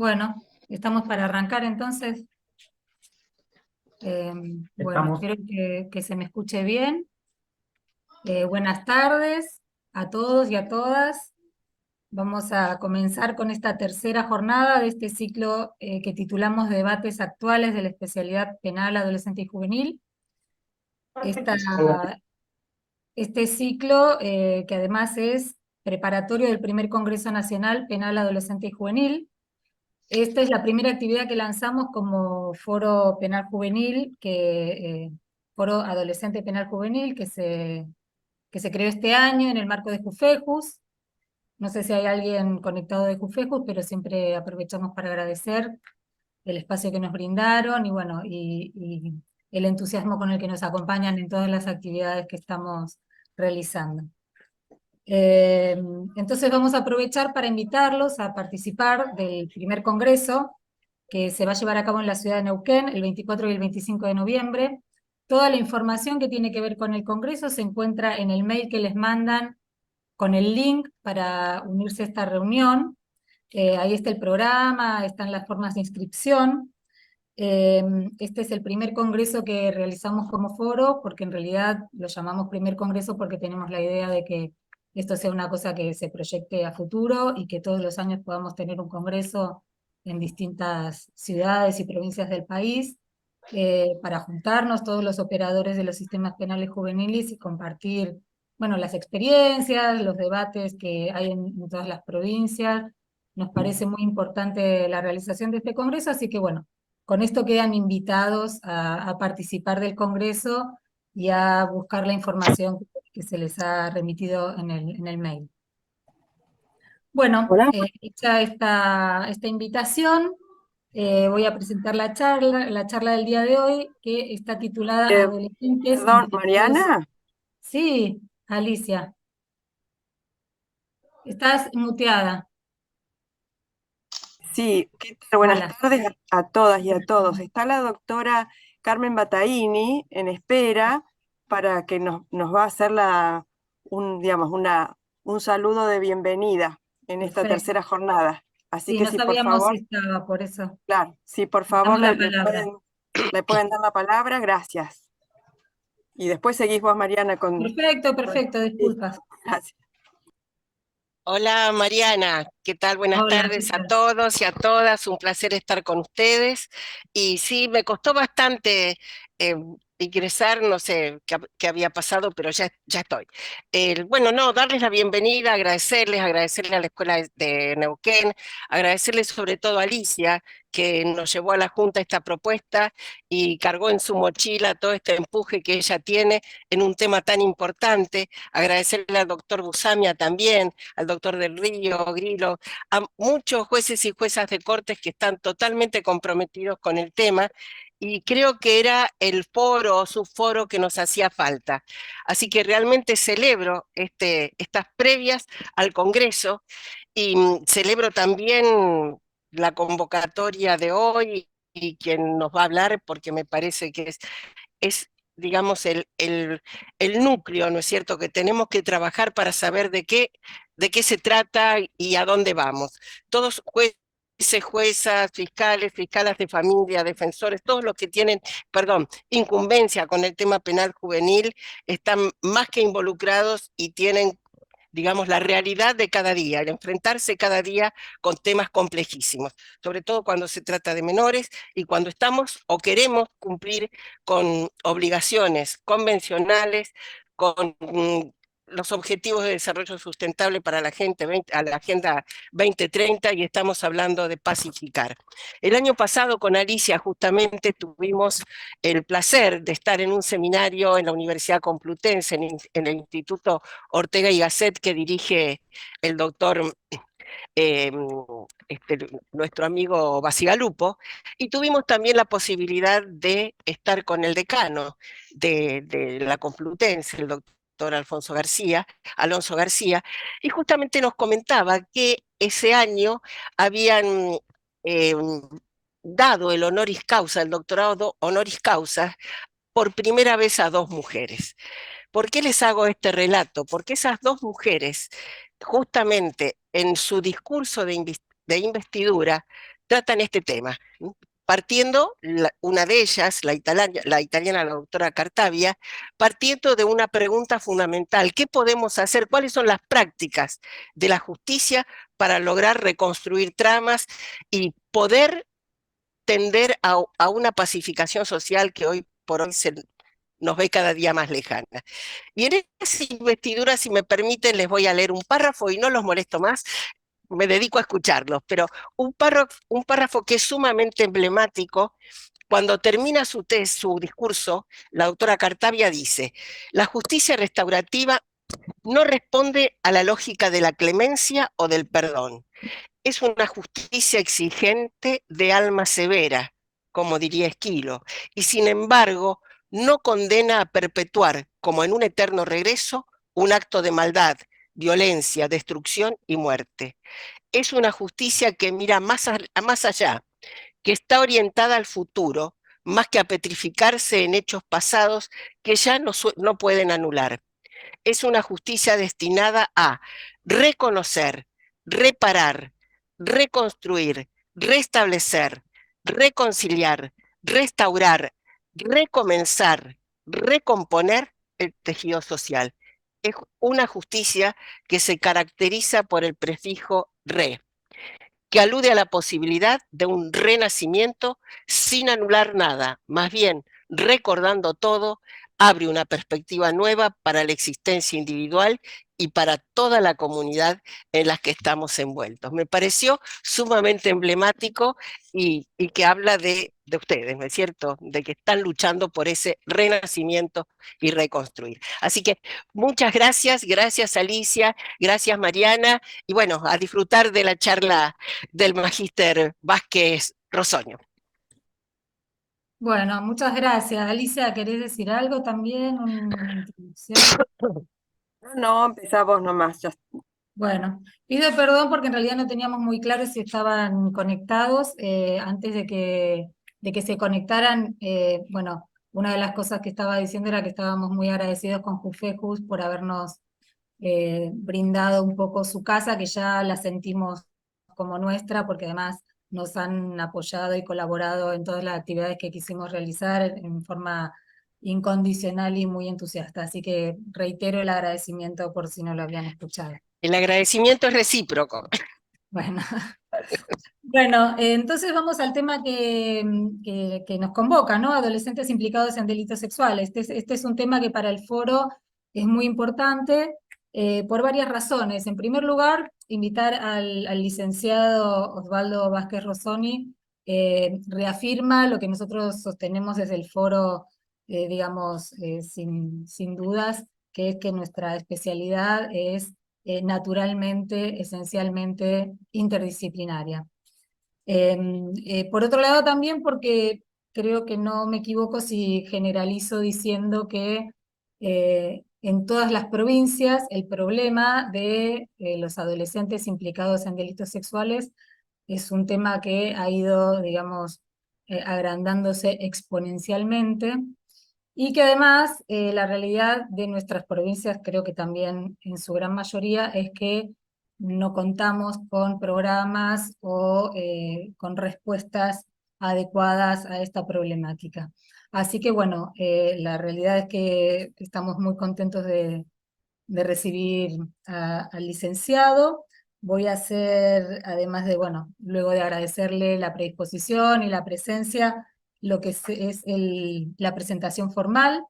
Bueno, estamos para arrancar entonces. Eh, bueno, Estamos. espero que se me escuche bien. Buenas tardes a todos y a todas. Vamos a comenzar con esta tercera jornada de este ciclo que titulamos Debates actuales de la especialidad penal adolescente y juvenil. Este ciclo, que además es preparatorio del primer Congreso Nacional Penal Adolescente y Juvenil. Esta es la primera actividad que lanzamos como Foro Penal Juvenil, Foro Adolescente Penal Juvenil, que se creó este año en el marco de Jufejus. No sé si hay alguien conectado de Jufejus, pero siempre aprovechamos para agradecer el espacio que nos brindaron y bueno, y el entusiasmo con el que nos acompañan en todas las actividades que estamos realizando. Eh, entonces vamos a aprovechar para invitarlos a participar del primer congreso que se va a llevar a cabo en la ciudad de Neuquén el 24 y el 25 de noviembre. Toda la información que tiene que ver con el congreso se encuentra en el mail que les mandan con el link para unirse a esta reunión. Ahí está el programa, están las formas de inscripción. Este es el primer congreso que realizamos como foro, porque en realidad lo llamamos primer congreso porque tenemos la idea de que esto sea una cosa que se proyecte a futuro y que todos los años podamos tener un congreso en distintas ciudades y provincias del país, para juntarnos todos los operadores de los sistemas penales juveniles y compartir, bueno, las experiencias, los debates que hay en todas las provincias. Nos parece muy importante la realización de este congreso, así que bueno, con esto quedan invitados a participar del Congreso y a buscar la información que se les ha remitido en el mail. Bueno, Hola, hecha esta invitación, voy a presentar la charla del día de hoy, que está titulada Adolescentes perdón, implicados. Mariana. Sí, Alicia, estás muteada. Sí, ¿qué tal? Buenas Hola. tardes a todas y a todos. Está la doctora Carmen Bataini en espera para que nos va a hacer digamos, un saludo de bienvenida en esta Perfecto. tercera jornada. Así Sí, que no sí, por sabíamos si favor, estaba, por eso. claro, sí, por Le favor, damos la palabra. le pueden dar la palabra, gracias. Y después seguís vos, Mariana, Perfecto, perfecto, sí, disculpas. gracias. Hola Mariana, ¿qué tal? Buenas Hola, ¿qué tardes a tal? todos y a todas, un placer estar con ustedes. Y sí, me costó bastante eh, ingresar, no sé qué había pasado, pero ya estoy. Bueno, no, darles la bienvenida, agradecerles a la Escuela de Neuquén, agradecerles sobre todo a Alicia, que nos llevó a la Junta esta propuesta y cargó en su mochila todo este empuje que ella tiene en un tema tan importante. Agradecerle al doctor Busamia también, al doctor Del Río, Grillo, a muchos jueces y juezas de cortes que están totalmente comprometidos con el tema, y creo que era el foro o subforo que nos hacía falta. Así que realmente celebro estas previas al Congreso y celebro también la convocatoria de hoy y quien nos va a hablar, porque me parece que es digamos, el núcleo, ¿no es cierto?, que tenemos que trabajar para saber de qué se trata y a dónde vamos. Todos jueces, juezas, fiscales, fiscalas de familia, defensores, todos los que tienen, perdón, incumbencia con el tema penal juvenil, están más que involucrados y tienen, digamos, la realidad de cada día, el enfrentarse cada día con temas complejísimos, sobre todo cuando se trata de menores y cuando estamos o queremos cumplir con obligaciones convencionales, con los objetivos de desarrollo sustentable para la gente, a la Agenda 2030, y estamos hablando de pacificar. El año pasado con Alicia justamente tuvimos el placer de estar en un seminario en la Universidad Complutense, en el Instituto Ortega y Gasset, que dirige el doctor eh, nuestro amigo Basigalupo, y tuvimos también la posibilidad de estar con el decano de la Complutense, el doctor Alonso García, y justamente nos comentaba que ese año habían eh, dado el honoris causa, el doctorado honoris causa, por primera vez a dos mujeres. ¿Por qué les hago este relato? Porque esas dos mujeres, justamente en su discurso de investidura, tratan este tema. Partiendo, una de ellas, la italiana, la doctora Cartavia, partiendo de una pregunta fundamental: ¿qué podemos hacer? ¿Cuáles son las prácticas de la justicia para lograr reconstruir tramas y poder tender a una pacificación social que hoy por hoy nos ve cada día más lejana? Y en esa investidura, si me permiten, les voy a leer un párrafo y no los molesto más, me dedico a escucharlos, pero un párrafo que es sumamente emblemático. Cuando termina su discurso, la doctora Cartavia dice: la justicia restaurativa no responde a la lógica de la clemencia o del perdón. Es una justicia exigente de alma severa, como diría Esquilo, y sin embargo no condena a perpetuar, como en un eterno regreso, un acto de maldad, violencia, destrucción y muerte. Es una justicia que mira más allá, que está orientada al futuro, más que a petrificarse en hechos pasados que ya no pueden anular. Es una justicia destinada a reconocer, reparar, reconstruir, restablecer, reconciliar, restaurar, recomenzar, recomponer el tejido social. Es una justicia que se caracteriza por el prefijo re, que alude a la posibilidad de un renacimiento sin anular nada, más bien recordando todo, abre una perspectiva nueva para la existencia individual y para toda la comunidad en la que estamos envueltos. Me pareció sumamente emblemático y que habla de ustedes, ¿no es cierto?, de que están luchando por ese renacimiento y reconstruir. Así que muchas gracias, gracias Alicia, gracias Mariana, y bueno, a disfrutar de la charla del magíster Vázquez Rosoño. Bueno, muchas gracias. Alicia, ¿querés decir algo también? Una introducción. No, empezá vos nomás. Bueno, pido perdón porque en realidad no teníamos muy claro si estaban conectados. Antes de que se conectaran, bueno, una de las cosas que estaba diciendo era que estábamos muy agradecidos con Jufejus por habernos brindado un poco su casa, que ya la sentimos como nuestra, porque además nos han apoyado y colaborado en todas las actividades que quisimos realizar en forma incondicional y muy entusiasta. Así que reitero el agradecimiento por si no lo habían escuchado. El agradecimiento es recíproco. Bueno, bueno, entonces vamos al tema que nos convoca, ¿no? Adolescentes implicados en delitos sexuales. Este es un tema que para el foro es muy importante por varias razones. En primer lugar, invitar al licenciado Osvaldo Vázquez Rosoni, reafirma lo que nosotros sostenemos desde el foro, digamos, sin dudas, que es que nuestra especialidad es naturalmente, esencialmente interdisciplinaria. Por otro lado también porque creo que no me equivoco si generalizo diciendo que en todas las provincias el problema de los adolescentes implicados en delitos sexuales es un tema que ha ido, digamos, agrandándose exponencialmente. Y que además la realidad de nuestras provincias, creo que también en su gran mayoría, es que no contamos con programas o con respuestas adecuadas a esta problemática. Así que bueno, la realidad es que estamos muy contentos de recibir al licenciado. Voy a hacer, además de, bueno, luego de agradecerle la predisposición y la presencia, lo que es la presentación formal.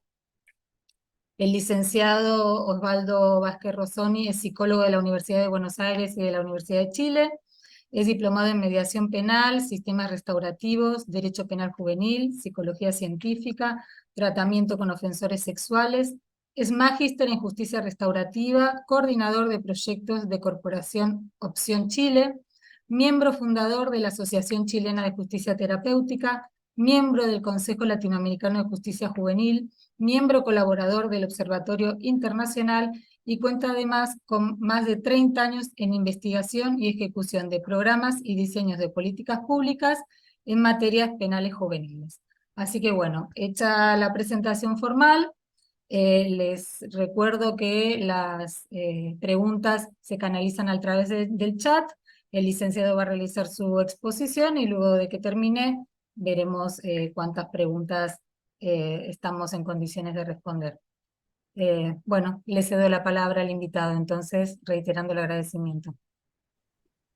El licenciado Osvaldo Vázquez Rosoni es psicólogo de la Universidad de Buenos Aires y de la Universidad de Chile. Es diplomado en mediación penal, sistemas restaurativos, derecho penal juvenil, psicología científica, tratamiento con ofensores sexuales. Es magíster en justicia restaurativa, coordinador de proyectos de Corporación Opción Chile, miembro fundador de la Asociación Chilena de Justicia Terapéutica, miembro del Consejo Latinoamericano de Justicia Juvenil, miembro colaborador del Observatorio Internacional y cuenta además con más de 30 años en investigación y ejecución de programas y diseños de políticas públicas en materias penales juveniles. Así que bueno, hecha la presentación formal, les recuerdo que las preguntas se canalizan a través del chat. el licenciado va a realizar su exposición y luego de que termine veremos cuántas preguntas estamos en condiciones de responder. Bueno, le cedo la palabra al invitado, entonces, reiterando el agradecimiento.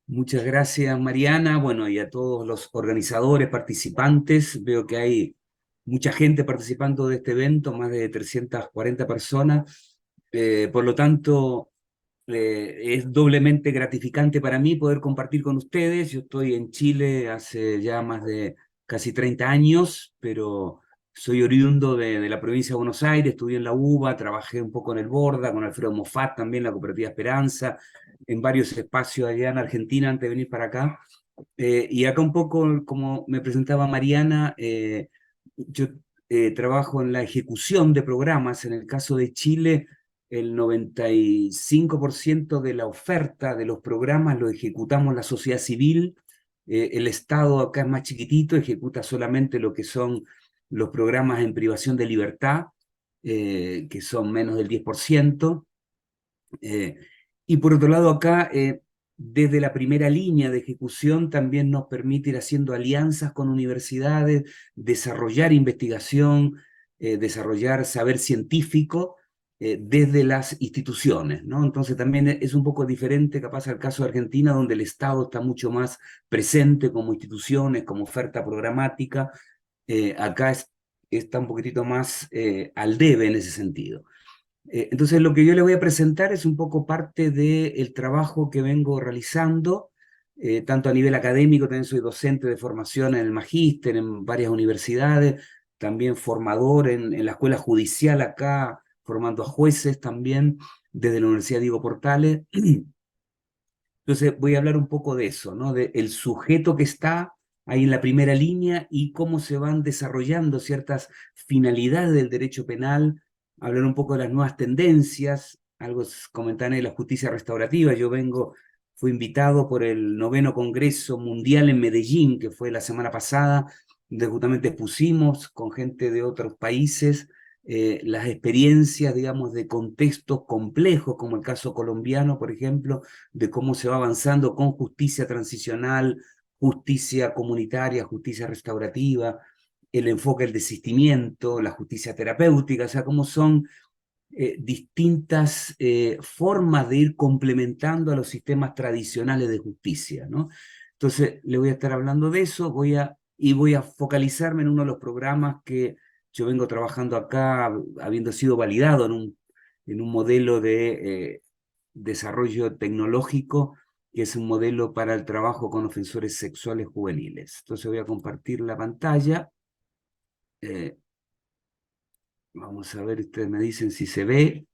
Muchas gracias, Mariana. Bueno, y a todos los organizadores, participantes. Veo que hay mucha gente participando de este evento, más de 340 personas. Por lo tanto, es doblemente gratificante para mí poder compartir con ustedes. Yo estoy en Chile hace ya más de casi 30 años, pero soy oriundo de la provincia de Buenos Aires, estudié en la UBA, trabajé un poco en el Borda, con Alfredo Moffat también, la Cooperativa Esperanza, en varios espacios allá en Argentina antes de venir para acá. Y acá un poco, como me presentaba Mariana, yo trabajo en la ejecución de programas. En el caso de Chile, el 95% de la oferta de los programas lo ejecutamos la sociedad civil. El Estado acá es más chiquitito, ejecuta solamente lo que son los programas en privación de libertad, que son menos del 10%. Y por otro lado acá, desde la primera línea de ejecución también nos permite ir haciendo alianzas con universidades, desarrollar investigación, desarrollar saber científico desde las instituciones, ¿no? Entonces también es un poco diferente capaz al caso de Argentina, donde el Estado está mucho más presente como instituciones, como oferta programática. Acá está un poquitito más al debe en ese sentido. Entonces lo que yo le voy a presentar es un poco parte del trabajo que vengo realizando, tanto a nivel académico. También soy docente de formación en el magíster, en varias universidades, también formador en la escuela judicial acá, formando a jueces también, desde la Universidad Diego Portales. Entonces voy a hablar un poco de eso, ¿no? De el sujeto que está ahí en la primera línea y cómo se van desarrollando ciertas finalidades del derecho penal, hablar un poco de las nuevas tendencias, algo comentar de la justicia restaurativa. Fui invitado por el 9º Congreso Mundial en Medellín, que fue la semana pasada, donde justamente pusimos con gente de otros países las experiencias, digamos, de contextos complejos, como el caso colombiano, por ejemplo, de cómo se va avanzando con justicia transicional, justicia comunitaria, justicia restaurativa, el enfoque del desistimiento, la justicia terapéutica, o sea, cómo son distintas formas de ir complementando a los sistemas tradicionales de justicia, ¿no? Entonces, le voy a estar hablando de eso, voy a focalizarme en uno de los programas que yo vengo trabajando acá, habiendo sido validado en un modelo de desarrollo tecnológico, que es un modelo para el trabajo con ofensores sexuales juveniles. Entonces voy a compartir la pantalla. Vamos a ver, ustedes me dicen si se ve.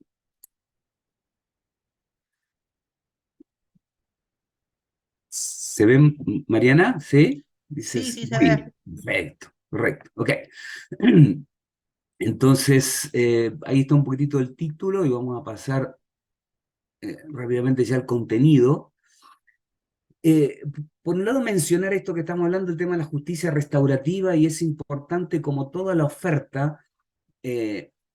¿Se ve, Mariana? ¿Sí? Sí, Dices, sí, se ve. perfecto, correcto, ok. Entonces, ahí está un poquitito el título y vamos a pasar rápidamente ya al contenido. Por un lado, mencionar esto que estamos hablando, el tema de la justicia restaurativa, y es importante, como toda la oferta,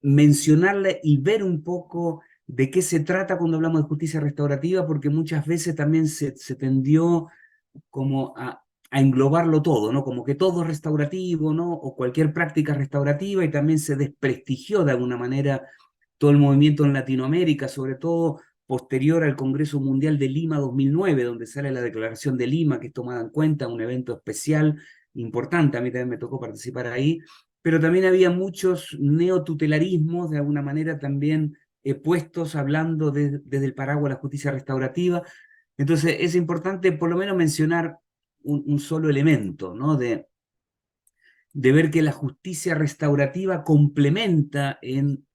mencionarla y ver un poco de qué se trata cuando hablamos de justicia restaurativa, porque muchas veces también se tendió como a englobarlo todo, ¿no? Como que todo es restaurativo, ¿no? O cualquier práctica restaurativa, y también se desprestigió de alguna manera todo el movimiento en Latinoamérica, sobre todo posterior al Congreso Mundial de Lima 2009, donde sale la Declaración de Lima, que es tomada en cuenta, un evento especial, importante. A mí también me tocó participar ahí, pero también había muchos neotutelarismos, de alguna manera también puestos hablando desde el paraguas de la justicia restaurativa. Entonces es importante por lo menos mencionar un solo elemento, ¿no? De ver que la justicia restaurativa complementa en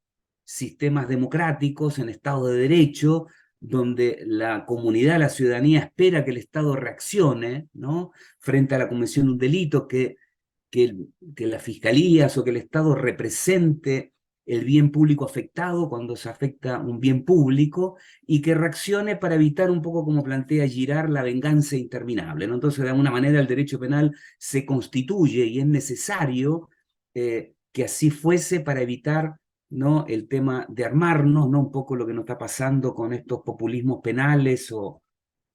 sistemas democráticos, en Estado de Derecho, donde la comunidad, la ciudadanía espera que el Estado reaccione, ¿no? Frente a la comisión de un delito, que, que las fiscalías o que el Estado represente el bien público afectado cuando se afecta un bien público, y que reaccione para evitar un poco, como plantea Girard, la venganza interminable, ¿no? Entonces, de alguna manera, el derecho penal se constituye y es necesario que así fuese para evitar, ¿no?, el tema de armarnos, ¿no? Un poco lo que nos está pasando con estos populismos penales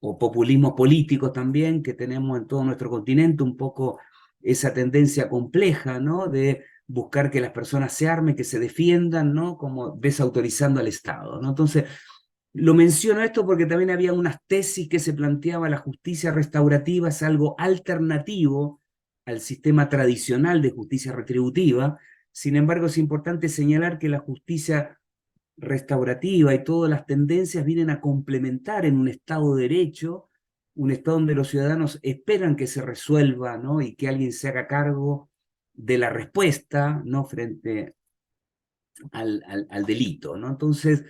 o populismos políticos también que tenemos en todo nuestro continente, un poco esa tendencia compleja, ¿no? De buscar que las personas se armen, que se defiendan, ¿no? Como desautorizando al Estado, ¿no? Entonces, lo menciono esto porque también había unas tesis que se planteaba la justicia restaurativa es algo alternativo al sistema tradicional de justicia retributiva. Sin embargo, es importante señalar que la justicia restaurativa y todas las tendencias vienen a complementar en un Estado de Derecho, un Estado donde los ciudadanos esperan que se resuelva, ¿no? Y que alguien se haga cargo de la respuesta, ¿no? Frente al delito, ¿no? Entonces,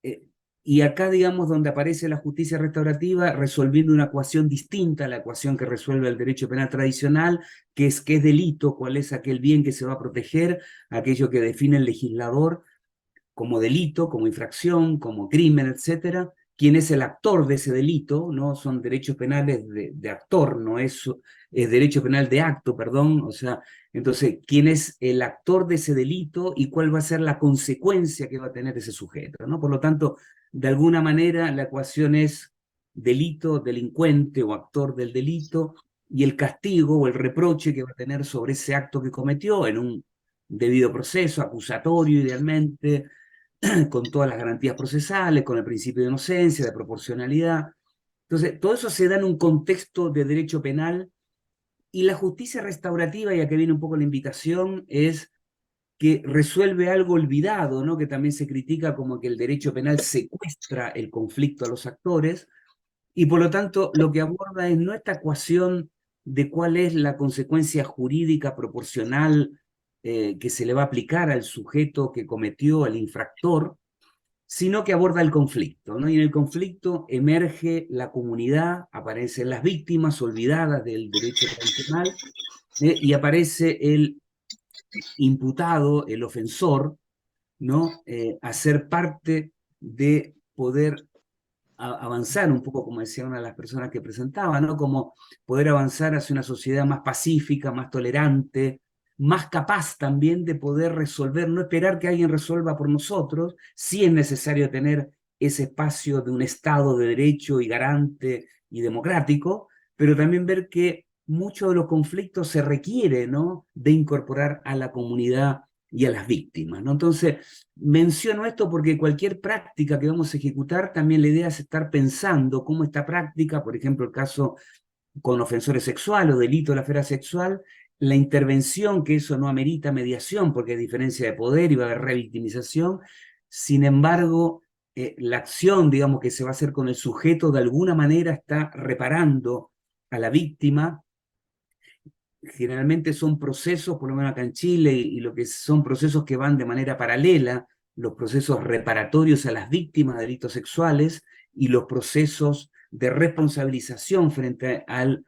eh, y acá, digamos, donde aparece la justicia restaurativa resolviendo una ecuación distinta a la ecuación que resuelve el derecho penal tradicional, que es qué es delito, cuál es aquel bien que se va a proteger, aquello que define el legislador como delito, como infracción, como crimen, etcétera. ¿Quién es el actor de ese delito? ¿No? Son derechos penales de actor, no es derecho penal de acto, perdón. O sea, entonces, ¿quién es el actor de ese delito y cuál va a ser la consecuencia que va a tener ese sujeto, ¿no? Por lo tanto, de alguna manera, la ecuación es delito, delincuente o actor del delito, y el castigo o el reproche que va a tener sobre ese acto que cometió en un debido proceso, acusatorio idealmente, con todas las garantías procesales, con el principio de inocencia, de proporcionalidad. Entonces, todo eso se da en un contexto de derecho penal, y la justicia restaurativa, y aquí viene un poco la invitación, es que resuelve algo olvidado, ¿no? Que también se critica como que el derecho penal secuestra el conflicto a los actores, y por lo tanto lo que aborda es no esta ecuación de cuál es la consecuencia jurídica proporcional que se le va a aplicar al sujeto que cometió, al infractor, sino que aborda el conflicto, ¿no? Y en el conflicto emerge la comunidad, aparecen las víctimas olvidadas del derecho tradicional, y aparece el imputado, el ofensor, ¿no? A ser parte de poder avanzar un poco, como decía una de las personas que presentaba, ¿no? Como poder avanzar hacia una sociedad más pacífica, más tolerante, más capaz también de poder resolver, no esperar que alguien resuelva por nosotros. Sí es necesario tener ese espacio de un Estado de derecho y garante y democrático, pero también ver que muchos de los conflictos se requiere, ¿no? De incorporar a la comunidad y a las víctimas, ¿no? Entonces, menciono esto porque cualquier práctica que vamos a ejecutar, también la idea es estar pensando cómo esta práctica, por ejemplo, el caso con ofensores sexuales o delito de la esfera sexual, la intervención, que eso no amerita mediación porque hay diferencia de poder y va a haber revictimización. Sin embargo, la acción, digamos, que se va a hacer con el sujeto, de alguna manera está reparando a la víctima. Generalmente son procesos, por lo menos acá en Chile, y lo que son procesos que van de manera paralela, los procesos reparatorios a las víctimas de delitos sexuales y los procesos de responsabilización frente al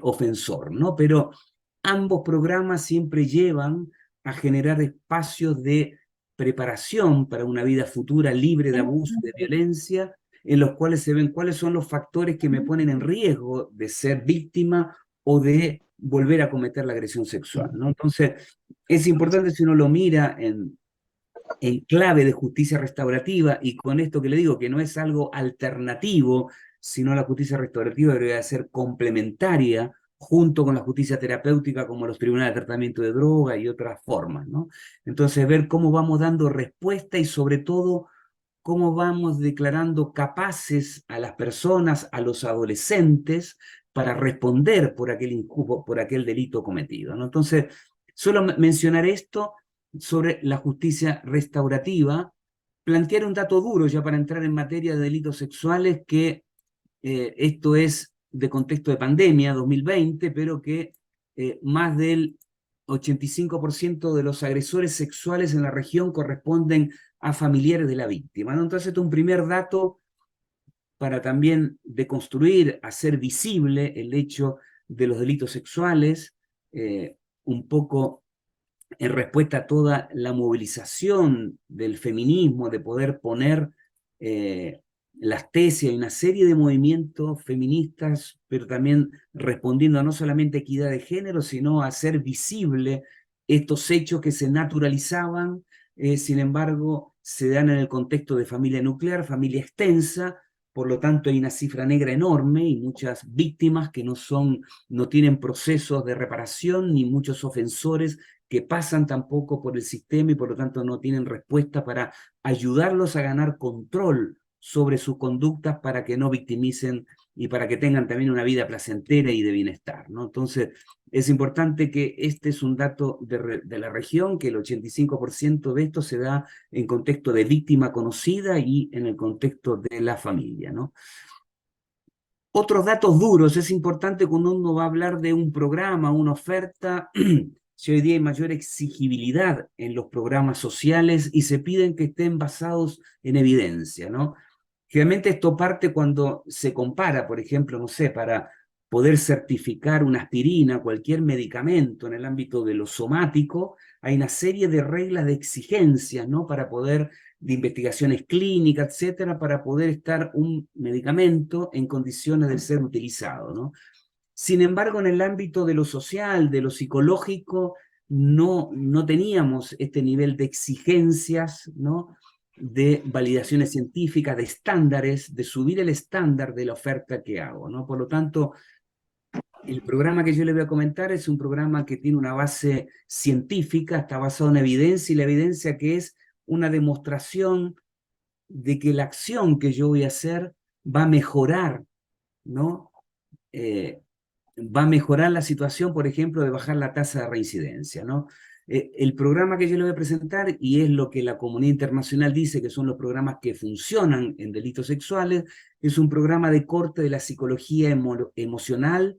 ofensor, ¿no? Pero ambos programas siempre llevan a generar espacios de preparación para una vida futura libre de abuso y de violencia, en los cuales se ven cuáles son los factores que me ponen en riesgo de ser víctima o de volver a cometer la agresión sexual, ¿no? Entonces, es importante, si uno lo mira en clave de justicia restaurativa, y con esto que le digo, que no es algo alternativo, sino la justicia restaurativa debería ser complementaria junto con la justicia terapéutica, como los tribunales de tratamiento de droga y otras formas, ¿no? Entonces, ver cómo vamos dando respuesta y sobre todo cómo vamos declarando capaces a las personas, a los adolescentes, para responder por aquel delito cometido, ¿no? Entonces, solo mencionar esto sobre la justicia restaurativa, plantear un dato duro ya para entrar en materia de delitos sexuales, que esto es de contexto de pandemia, 2020, pero que más del 85% de los agresores sexuales en la región corresponden a familiares de la víctima, ¿no? Entonces, esto es un primer dato para también deconstruir, hacer visible el hecho de los delitos sexuales, un poco en respuesta a toda la movilización del feminismo, de poder poner las tesis, hay una serie de movimientos feministas, pero también respondiendo a no solamente equidad de género, sino a hacer visible estos hechos que se naturalizaban, sin embargo, se dan en el contexto de familia nuclear, familia extensa, por lo tanto hay una cifra negra enorme y muchas víctimas que no tienen procesos de reparación, ni muchos ofensores que pasan tampoco por el sistema y por lo tanto no tienen respuesta para ayudarlos a ganar control sobre sus conductas para que no victimicen y para que tengan también una vida placentera y de bienestar, ¿no? Entonces, es importante que este es un dato de la región, que el 85% de esto se da en contexto de víctima conocida y en el contexto de la familia, ¿no? Otros datos duros, es importante cuando uno va a hablar de un programa, una oferta, si hoy día hay mayor exigibilidad en los programas sociales y se piden que estén basados en evidencia, ¿no? Generalmente esto parte cuando se compara, por ejemplo, no sé, para poder certificar una aspirina, cualquier medicamento en el ámbito de lo somático, hay una serie de reglas de exigencias, ¿no? Para poder, de investigaciones clínicas, etcétera, para poder estar un medicamento en condiciones de ser utilizado, ¿no? Sin embargo, en el ámbito de lo social, de lo psicológico, no teníamos este nivel de exigencias, ¿no? De validaciones científicas, de estándares, de subir el estándar de la oferta que hago, ¿no? Por lo tanto, el programa que yo les voy a comentar es un programa que tiene una base científica, está basado en evidencia, y la evidencia que es una demostración de que la acción que yo voy a hacer va a mejorar, ¿no? Va a mejorar la situación, por ejemplo, de bajar la tasa de reincidencia, ¿no? El programa que yo le voy a presentar, y es lo que la comunidad internacional dice que son los programas que funcionan en delitos sexuales, es un programa de corte de la psicología emocional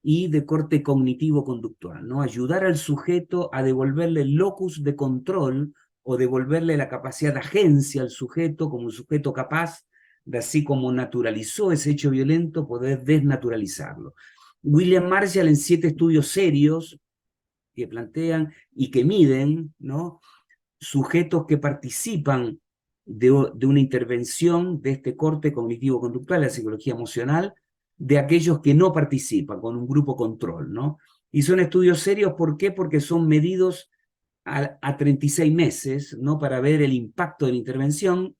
y de corte cognitivo-conductual, ¿no? Ayudar al sujeto a devolverle el locus de control o devolverle la capacidad de agencia al sujeto como un sujeto capaz de, así como naturalizó ese hecho violento, poder desnaturalizarlo. William Marshall, en 7 estudios serios que plantean y que miden, ¿no? Sujetos que participan de una intervención de este corte cognitivo-conductual, la psicología emocional, de aquellos que no participan, con un grupo control, ¿no? Y son estudios serios, ¿por qué? Porque son medidos a 36 meses, ¿no? Para ver el impacto de la intervención.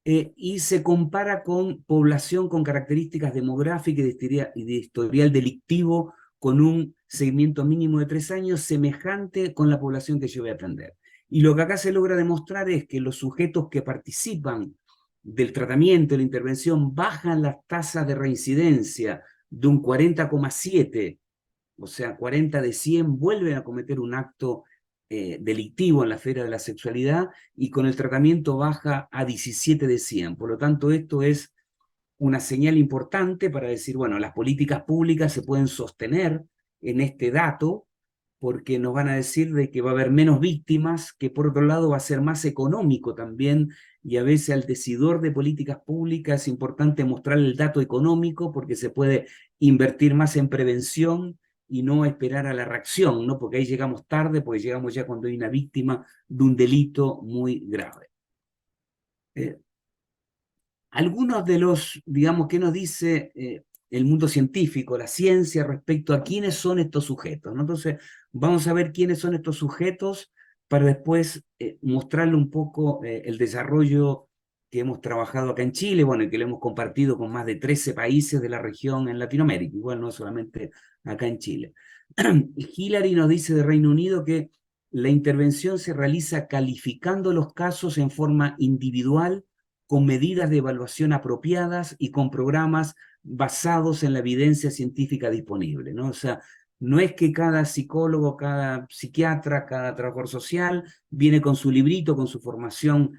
Y se compara con población con características demográficas y de historial delictivo con un seguimiento mínimo de 3 años, semejante con la población que yo voy a atender. Y lo que acá se logra demostrar es que los sujetos que participan del tratamiento, de la intervención, bajan las tasas de reincidencia de un 40,7, o sea, 40 de 100 vuelven a cometer un acto delictivo en la esfera de la sexualidad, y con el tratamiento baja a 17 de 100. Por lo tanto, esto es una señal importante para decir, bueno, las políticas públicas se pueden sostener en este dato, porque nos van a decir de que va a haber menos víctimas, que por otro lado va a ser más económico también, y a veces al decidor de políticas públicas es importante mostrar el dato económico porque se puede invertir más en prevención y no esperar a la reacción, ¿no? Porque ahí llegamos tarde, porque llegamos ya cuando hay una víctima de un delito muy grave. Algunos de los, digamos, ¿qué nos dice el mundo científico, la ciencia, respecto a quiénes son estos sujetos, ¿no? Entonces, vamos a ver quiénes son estos sujetos para después mostrarle un poco el desarrollo que hemos trabajado acá en Chile, bueno, y que lo hemos compartido con más de 13 países de la región en Latinoamérica, igual no solamente acá en Chile. Hillary nos dice de Reino Unido que la intervención se realiza calificando los casos en forma individual, con medidas de evaluación apropiadas y con programas basados en la evidencia científica disponible, ¿no? O sea, no es que cada psicólogo, cada psiquiatra, cada trabajador social viene con su librito, con su formación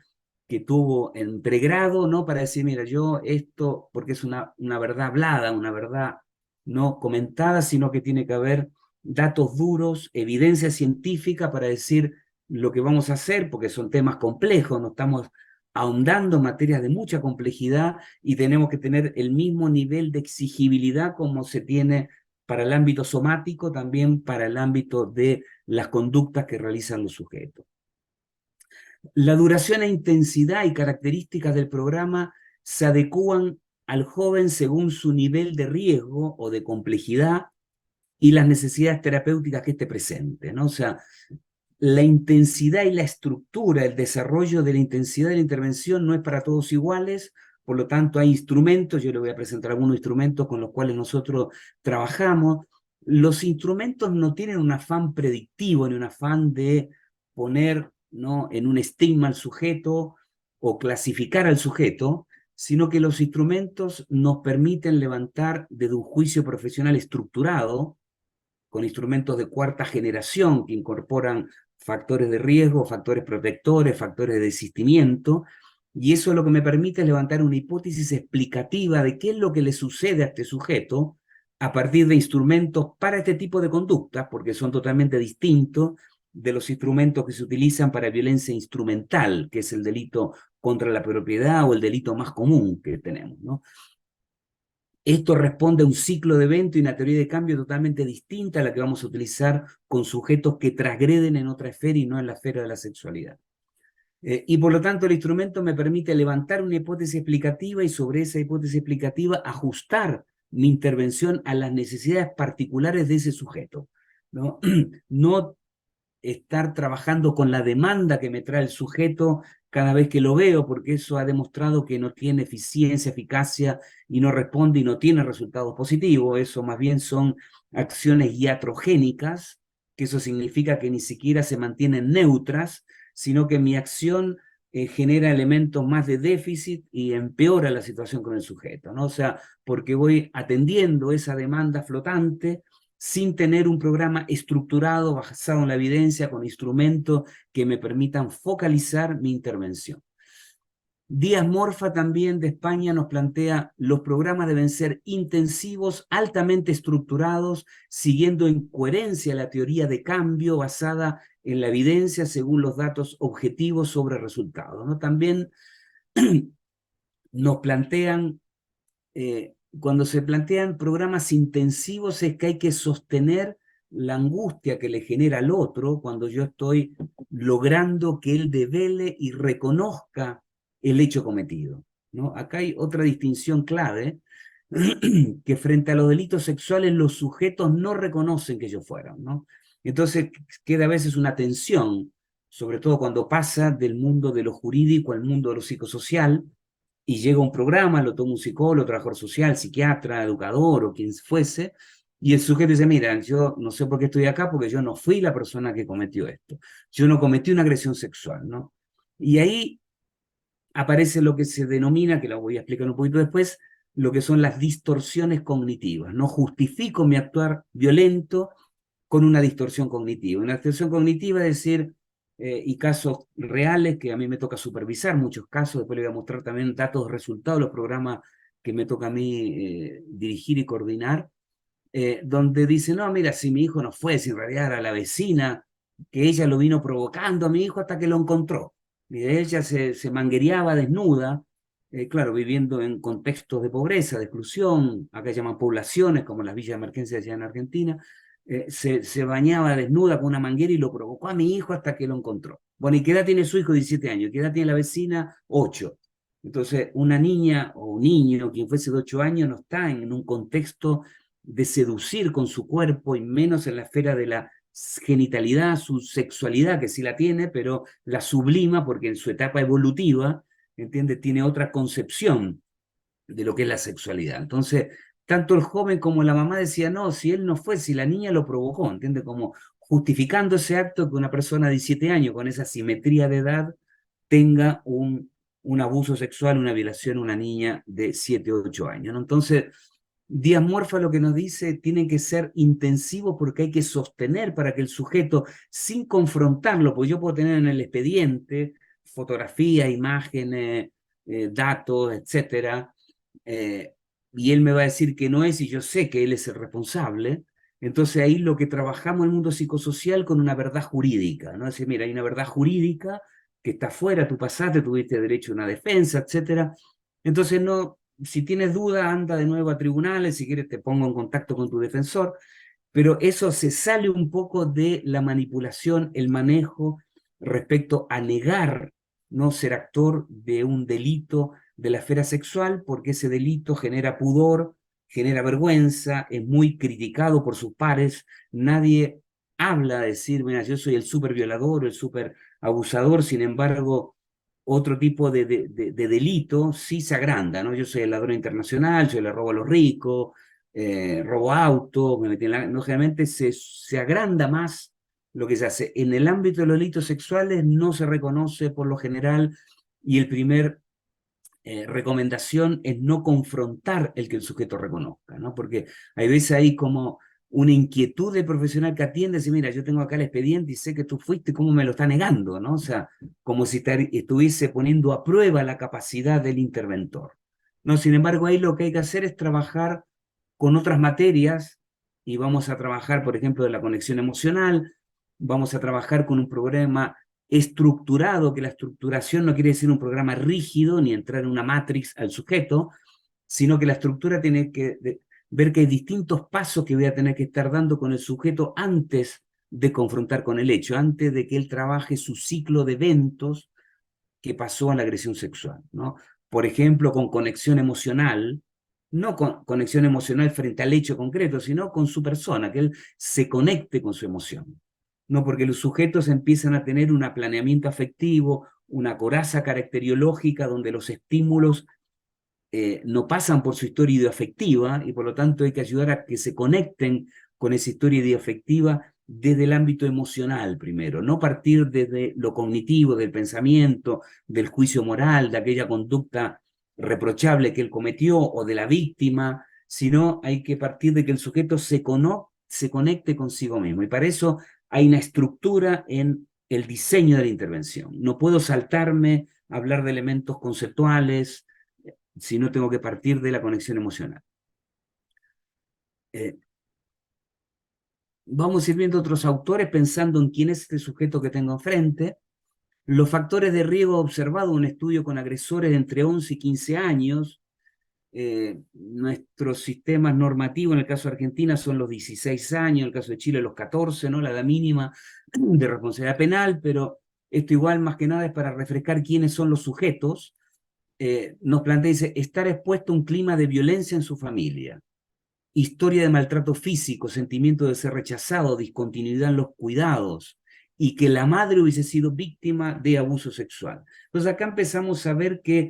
que tuvo en pregrado, ¿no? Para decir, mira, yo esto, porque es una verdad hablada, una verdad no comentada, sino que tiene que haber datos duros, evidencia científica para decir lo que vamos a hacer, porque son temas complejos, no estamos ahondando en materias de mucha complejidad y tenemos que tener el mismo nivel de exigibilidad como se tiene para el ámbito somático, también para el ámbito de las conductas que realizan los sujetos. La duración e intensidad y características del programa se adecúan al joven según su nivel de riesgo o de complejidad y las necesidades terapéuticas que esté presente, ¿no? O sea, la intensidad y la estructura, el desarrollo de la intensidad de la intervención no es para todos iguales, por lo tanto hay instrumentos, yo le voy a presentar algunos instrumentos con los cuales nosotros trabajamos. Los instrumentos no tienen un afán predictivo, ni un afán de poner, ¿no?, en un estigma al sujeto o clasificar al sujeto, sino que los instrumentos nos permiten levantar desde un juicio profesional estructurado, con instrumentos de cuarta generación que incorporan factores de riesgo, factores protectores, factores de desistimiento, y eso lo que me permite es levantar una hipótesis explicativa de qué es lo que le sucede a este sujeto a partir de instrumentos para este tipo de conductas, porque son totalmente distintos de los instrumentos que se utilizan para violencia instrumental, que es el delito contra la propiedad o el delito más común que tenemos, ¿no? Esto responde a un ciclo de evento y una teoría de cambio totalmente distinta a la que vamos a utilizar con sujetos que transgreden en otra esfera y no en la esfera de la sexualidad. Y por lo tanto el instrumento me permite levantar una hipótesis explicativa y sobre esa hipótesis explicativa ajustar mi intervención a las necesidades particulares de ese sujeto, ¿no? No estar trabajando con la demanda que me trae el sujeto cada vez que lo veo, porque eso ha demostrado que no tiene eficiencia, eficacia, y no responde y no tiene resultados positivos. Eso más bien son acciones iatrogénicas, que eso significa que ni siquiera se mantienen neutras, sino que mi acción genera elementos más de déficit y empeora la situación con el sujeto, ¿no? O sea, porque voy atendiendo esa demanda flotante sin tener un programa estructurado, basado en la evidencia, con instrumentos que me permitan focalizar mi intervención. Díaz Morfa también de España nos plantea: los programas deben ser intensivos, altamente estructurados, siguiendo en coherencia la teoría de cambio basada en la evidencia según los datos objetivos sobre resultados, ¿no? También nos plantean, cuando se plantean programas intensivos, es que hay que sostener la angustia que le genera al otro cuando yo estoy logrando que él devele y reconozca el hecho cometido, ¿no? Acá hay otra distinción clave, que frente a los delitos sexuales los sujetos no reconocen que ellos fueron, ¿no? Entonces queda a veces una tensión, sobre todo cuando pasa del mundo de lo jurídico al mundo de lo psicosocial, y llega un programa, lo toma un psicólogo, trabajador social, psiquiatra, educador o quien fuese, y el sujeto dice: mira, yo no sé por qué estoy acá, porque yo no fui la persona que cometió esto, yo no cometí una agresión sexual, ¿no? Y ahí aparece lo que se denomina, que lo voy a explicar un poquito después, lo que son las distorsiones cognitivas. No justifico mi actuar violento con una distorsión cognitiva. Una distorsión cognitiva es decir, y casos reales que a mí me toca supervisar, muchos casos, después le voy a mostrar también datos, resultados de los programas que me toca a mí dirigir y coordinar, donde dice: no, mira, si mi hijo no fue, si en realidad era la vecina, que ella lo vino provocando a mi hijo hasta que lo encontró. Y ella se manguereaba desnuda, claro, viviendo en contextos de pobreza, de exclusión, acá llaman poblaciones, como las villas de emergencia allá en Argentina, se bañaba desnuda con una manguera y lo provocó a mi hijo hasta que lo encontró. Bueno, ¿y qué edad tiene su hijo? 17 años. ¿Qué edad tiene la vecina? 8. Entonces, una niña o un niño, quien fuese de 8 años, no está en un contexto de seducir con su cuerpo, y menos en la esfera de la genitalidad, su sexualidad, que sí la tiene, pero la sublima porque en su etapa evolutiva, ¿entiendes?, tiene otra concepción de lo que es la sexualidad. Entonces, tanto el joven como la mamá decían: no, si él no fue, si la niña lo provocó, ¿entiendes? Como justificando ese acto que una persona de 17 años, con esa simetría de edad, tenga un abuso sexual, una violación a una niña de 7 o 8 años, ¿no? Entonces, Díaz Morfa lo que nos dice: tiene que ser intensivo porque hay que sostener para que el sujeto, sin confrontarlo, pues yo puedo tener en el expediente fotografías, imágenes, datos, etcétera, y él me va a decir que no es, y yo sé que él es el responsable. Entonces ahí lo que trabajamos en el mundo psicosocial con una verdad jurídica, ¿no? Es decir, mira, hay una verdad jurídica que está fuera, tú pasaste, tuviste derecho a una defensa, etcétera. Entonces no, si tienes duda, anda de nuevo a tribunales, si quieres te pongo en contacto con tu defensor, pero eso se sale un poco de la manipulación, el manejo respecto a negar no ser actor de un delito de la esfera sexual, porque ese delito genera pudor, genera vergüenza, es muy criticado por sus pares, nadie habla de decir: mira, yo soy el súper violador, el súper abusador. Sin embargo, otro tipo de delito sí se agranda, ¿no? Yo soy el ladrón internacional, yo le robo a los ricos, robo autos, me metí en la... No, generalmente se agranda más lo que se hace. En el ámbito de los delitos sexuales no se reconoce por lo general, y el primer recomendación es no confrontar el que el sujeto reconozca, ¿no? Porque hay veces hay como una inquietud del profesional que atiende, dice, mira, yo tengo acá el expediente y sé que tú fuiste, ¿cómo me lo está negando? ¿No? O sea, como si estuviese poniendo a prueba la capacidad del interventor. ¿No? Sin embargo, ahí lo que hay que hacer es trabajar con otras materias, y vamos a trabajar, por ejemplo, de la conexión emocional, vamos a trabajar con un programa estructurado, que la estructuración no quiere decir un programa rígido ni entrar en una matrix al sujeto, sino que la estructura tiene que ver que hay distintos pasos que voy a tener que estar dando con el sujeto antes de confrontar con el hecho, antes de que él trabaje su ciclo de eventos que pasó a la agresión sexual, ¿no? Por ejemplo, con conexión emocional, no con conexión emocional frente al hecho concreto, sino con su persona, que él se conecte con su emoción. No, porque los sujetos empiezan a tener un planeamiento afectivo, una coraza caracteriológica donde los estímulos no pasan por su historia ideoafectiva, y por lo tanto hay que ayudar a que se conecten con esa historia ideoafectiva desde el ámbito emocional primero, no partir desde lo cognitivo, del pensamiento, del juicio moral, de aquella conducta reprochable que él cometió o de la víctima, sino hay que partir de que el sujeto se conecte consigo mismo. Y para eso hay una estructura en el diseño de la intervención. No puedo saltarme a hablar de elementos conceptuales, si no tengo que partir de la conexión emocional. Vamos a ir viendo otros autores pensando en quién es este sujeto que tengo enfrente. Los factores de riesgo observados, un estudio con agresores de entre 11 y 15 años. Nuestros sistemas normativos, en el caso de Argentina, son los 16 años, en el caso de Chile los 14, ¿no? La edad mínima de responsabilidad penal, pero esto igual más que nada es para refrescar quiénes son los sujetos. Nos plantea, dice, estar expuesto a un clima de violencia en su familia, historia de maltrato físico, sentimiento de ser rechazado, discontinuidad en los cuidados, y que la madre hubiese sido víctima de abuso sexual. Entonces acá empezamos a ver que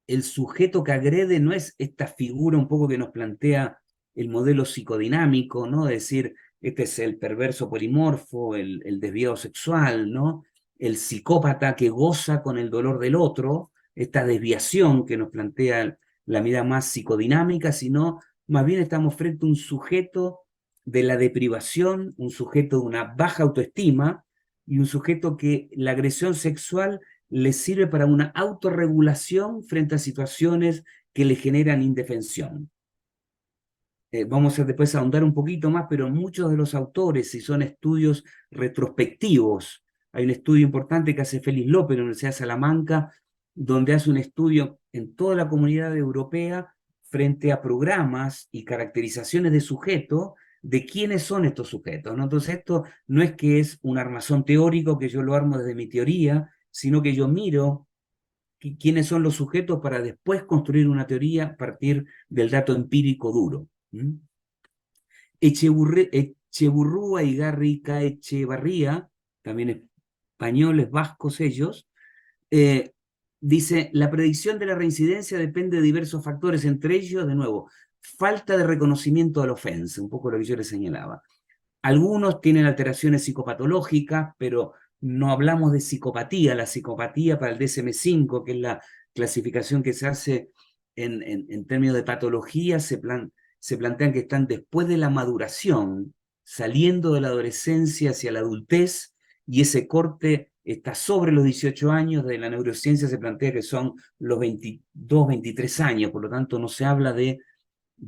el sujeto que agrede no es esta figura un poco que nos plantea el modelo psicodinámico, ¿no? Es decir, este es el perverso polimorfo, el desviado sexual, ¿no? El psicópata que goza con el dolor del otro, esta desviación que nos plantea la mirada más psicodinámica, sino más bien estamos frente a un sujeto de la deprivación, un sujeto de una baja autoestima, y un sujeto que la agresión sexual le sirve para una autorregulación frente a situaciones que le generan indefensión. Vamos a después ahondar un poquito más, pero muchos de los autores, si son estudios retrospectivos, hay un estudio importante que hace Félix López en la Universidad de Salamanca, donde hace un estudio en toda la comunidad europea frente a programas y caracterizaciones de sujetos, de quiénes son estos sujetos, ¿no? Entonces esto no es que es un armazón teórico que yo lo armo desde mi teoría, sino que yo miro quiénes son los sujetos para después construir una teoría a partir del dato empírico duro. Echeburrúa y Garrica Echevarría, también españoles, vascos ellos, dice, la predicción de la reincidencia depende de diversos factores, entre ellos, de nuevo, falta de reconocimiento de la ofensa, un poco lo que yo les señalaba. Algunos tienen alteraciones psicopatológicas, pero no hablamos de psicopatía. La psicopatía para el DSM-5, que es la clasificación que se hace en términos de patología, se plantean que están después de la maduración, saliendo de la adolescencia hacia la adultez, y ese corte está sobre los 18 años. De la neurociencia se plantea que son los 22, 23 años, por lo tanto no se habla de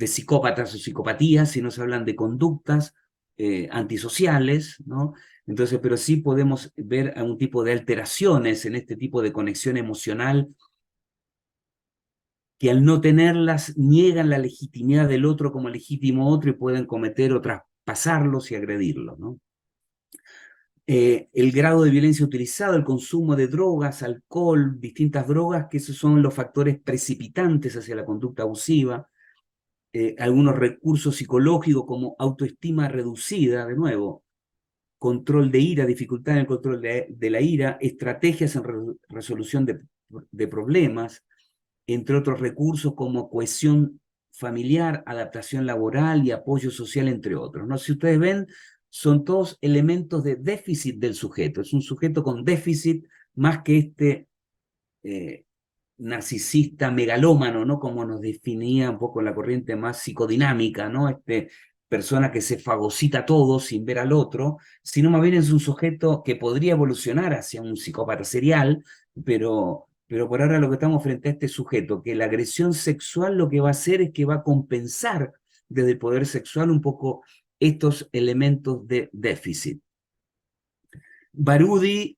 psicópatas o psicopatías, sino se hablan de conductas antisociales, ¿no? Entonces, pero sí podemos ver algún tipo de alteraciones en este tipo de conexión emocional que al no tenerlas niegan la legitimidad del otro como legítimo otro y pueden cometer o traspasarlos y agredirlos, ¿no? El grado de violencia utilizado, el consumo de drogas, alcohol, distintas drogas, que esos son los factores precipitantes hacia la conducta abusiva. Algunos recursos psicológicos como autoestima reducida, de nuevo, control de ira, dificultad en el control de la ira, estrategias en resolución de problemas, entre otros recursos como cohesión familiar, adaptación laboral y apoyo social, entre otros, ¿no? Si ustedes ven, son todos elementos de déficit del sujeto. Es un sujeto con déficit más que este narcisista megalómano, ¿no? Como nos definía un poco la corriente más psicodinámica, ¿no? Persona que se fagocita todo sin ver al otro, sino más bien es un sujeto que podría evolucionar hacia un psicópata serial, pero por ahora lo que estamos frente a este sujeto, que la agresión sexual lo que va a hacer es que va a compensar desde el poder sexual un poco estos elementos de déficit. Barudi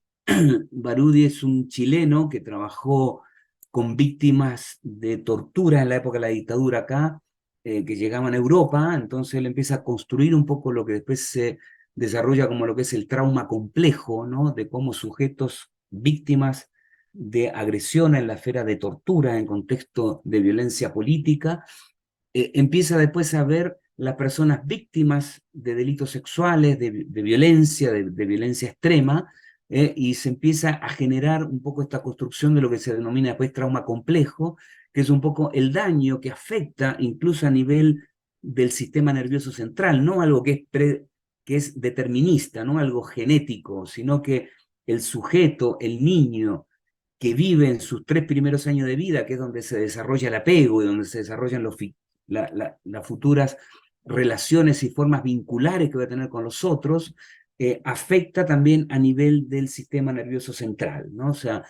es un chileno que trabajó con víctimas de tortura en la época de la dictadura acá, que llegaban a Europa. Entonces él empieza a construir un poco lo que después se desarrolla como lo que es el trauma complejo, ¿no? De cómo sujetos víctimas de agresión en la esfera de tortura en contexto de violencia política, empieza después a ver las personas víctimas de delitos sexuales, de violencia, de violencia extrema, y se empieza a generar un poco esta construcción de lo que se denomina después trauma complejo, que es un poco el daño que afecta incluso a nivel del sistema nervioso central, no algo que es determinista, no algo genético, sino que el sujeto, el niño, que vive en sus 3 primeros años de vida, que es donde se desarrolla el apego y donde se desarrollan las futuras relaciones y formas vinculares que va a tener con los otros, afecta también a nivel del sistema nervioso central, ¿no? O sea,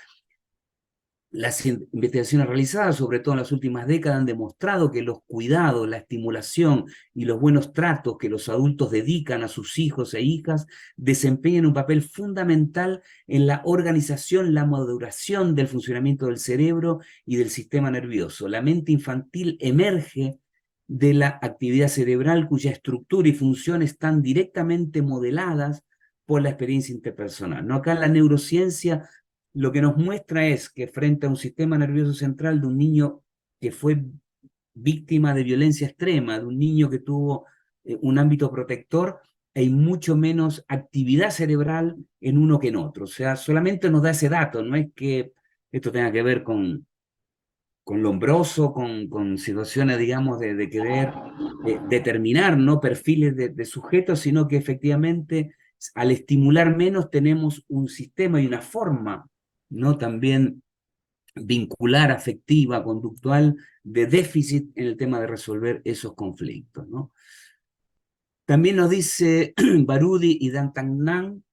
las investigaciones realizadas, sobre todo en las últimas décadas, han demostrado que los cuidados, la estimulación y los buenos tratos que los adultos dedican a sus hijos e hijas desempeñan un papel fundamental en la organización, la maduración del funcionamiento del cerebro y del sistema nervioso. La mente infantil emerge de la actividad cerebral cuya estructura y función están directamente modeladas por la experiencia interpersonal, ¿no? Acá en la neurociencia lo que nos muestra es que frente a un sistema nervioso central de un niño que fue víctima de violencia extrema, de un niño que tuvo un ámbito protector, hay mucho menos actividad cerebral en uno que en otro. O sea, solamente nos da ese dato, no es que esto tenga que ver con Lombroso, con situaciones, digamos, de querer determinar, ¿no? Perfiles de sujetos, sino que efectivamente al estimular menos tenemos un sistema y una forma, ¿no? También vincular, afectiva, conductual, de déficit en el tema de resolver esos conflictos, ¿no? También nos dice Barudi y D'Artagnan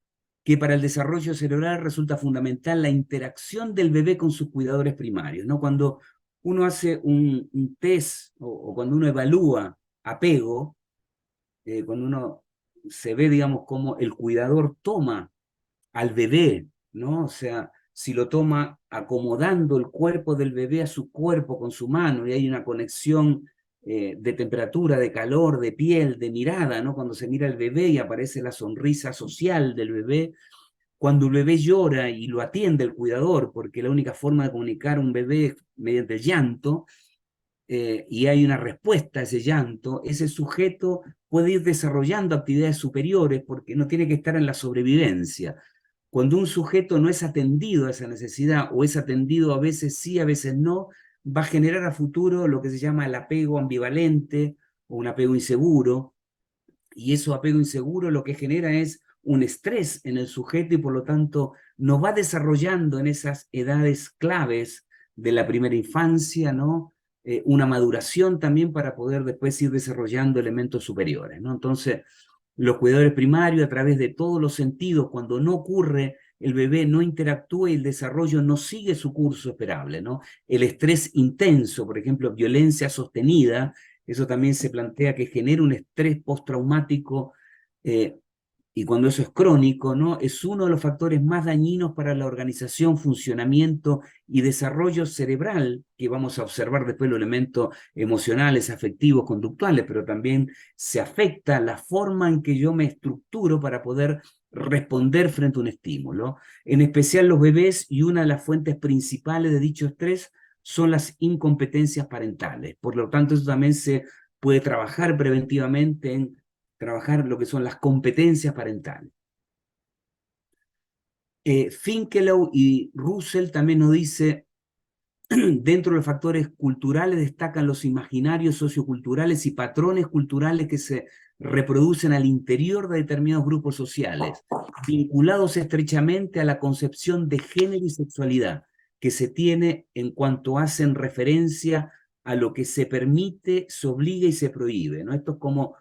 que para el desarrollo cerebral resulta fundamental la interacción del bebé con sus cuidadores primarios, ¿no? Cuando uno hace un test o cuando uno evalúa apego, cuando uno se ve, digamos, cómo el cuidador toma al bebé, ¿no? O sea, si lo toma acomodando el cuerpo del bebé a su cuerpo con su mano y hay una conexión de temperatura, de calor, de piel, de mirada, ¿no? Cuando se mira al bebé y aparece la sonrisa social del bebé, cuando el bebé llora y lo atiende el cuidador, porque la única forma de comunicar a un bebé es mediante el llanto, y hay una respuesta a ese llanto, ese sujeto puede ir desarrollando actividades superiores porque no tiene que estar en la sobrevivencia. Cuando un sujeto no es atendido a esa necesidad o es atendido a veces sí, a veces no, va a generar a futuro lo que se llama el apego ambivalente o un apego inseguro, y eso apego inseguro lo que genera es un estrés en el sujeto y por lo tanto nos va desarrollando en esas edades claves de la primera infancia, ¿no? Una maduración también para poder después ir desarrollando elementos superiores, ¿no? Entonces, los cuidadores primarios a través de todos los sentidos, cuando no ocurre, el bebé no interactúa y el desarrollo no sigue su curso esperable, ¿no? El estrés intenso, por ejemplo, violencia sostenida, eso también se plantea que genera un estrés postraumático, y cuando eso es crónico, ¿no? Es uno de los factores más dañinos para la organización, funcionamiento y desarrollo cerebral, que vamos a observar después los elementos emocionales, afectivos, conductuales, pero también se afecta la forma en que yo me estructuro para poder responder frente a un estímulo. En especial los bebés, y una de las fuentes principales de dicho estrés son las incompetencias parentales. Por lo tanto, eso también se puede trabajar preventivamente en trabajar lo que son las competencias parentales. Finkelow y Russell también nos dice, dentro de los factores culturales destacan los imaginarios socioculturales y patrones culturales que se reproducen al interior de determinados grupos sociales, vinculados estrechamente a la concepción de género y sexualidad que se tiene en cuanto hacen referencia a lo que se permite, se obliga y se prohíbe, ¿no? Esto es como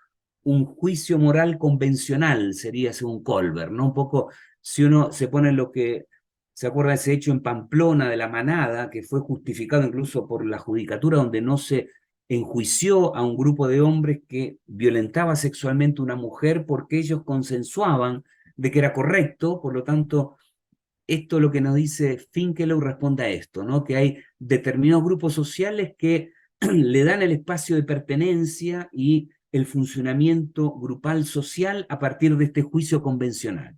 un juicio moral convencional, sería según Colbert, ¿no? Un poco, si uno se pone en lo que ¿se acuerda de ese hecho en Pamplona de la manada, que fue justificado incluso por la judicatura, donde no se enjuició a un grupo de hombres que violentaba sexualmente a una mujer porque ellos consensuaban de que era correcto? Por lo tanto, esto lo que nos dice Finkelow responde a esto, ¿no? Que hay determinados grupos sociales que le dan el espacio de pertenencia y el funcionamiento grupal social a partir de este juicio convencional.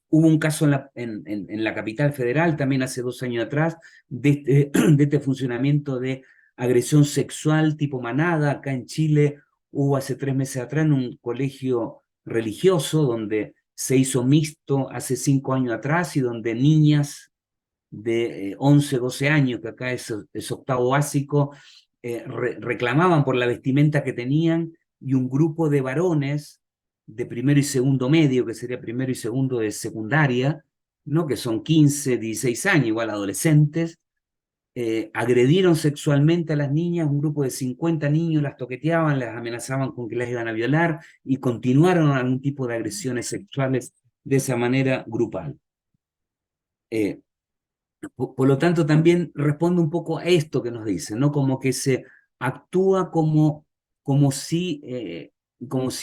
Hubo un caso en la capital federal, también hace 2 años atrás, de este funcionamiento de agresión sexual tipo manada. Acá en Chile hubo hace 3 meses atrás en un colegio religioso donde se hizo mixto hace 5 años atrás y donde niñas de 11, 12 años, que acá es octavo básico, reclamaban por la vestimenta que tenían, y un grupo de varones de primero y segundo medio, que sería primero y segundo de secundaria, ¿no? Que son 15, 16 años, igual adolescentes, agredieron sexualmente a las niñas. Un grupo de 50 niños las toqueteaban, las amenazaban con que las iban a violar y continuaron algún tipo de agresiones sexuales de esa manera grupal. Por lo tanto, también responde un poco a esto que nos dicen, ¿no? Como que se actúa como si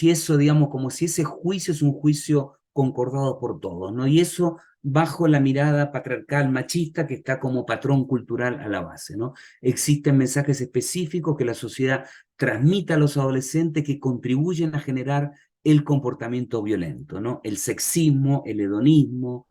eso, digamos, como si ese juicio es un juicio concordado por todos, ¿no? Y eso bajo la mirada patriarcal machista que está como patrón cultural a la base, ¿no? Existen mensajes específicos que la sociedad transmite a los adolescentes que contribuyen a generar el comportamiento violento, ¿no? El sexismo, el hedonismo,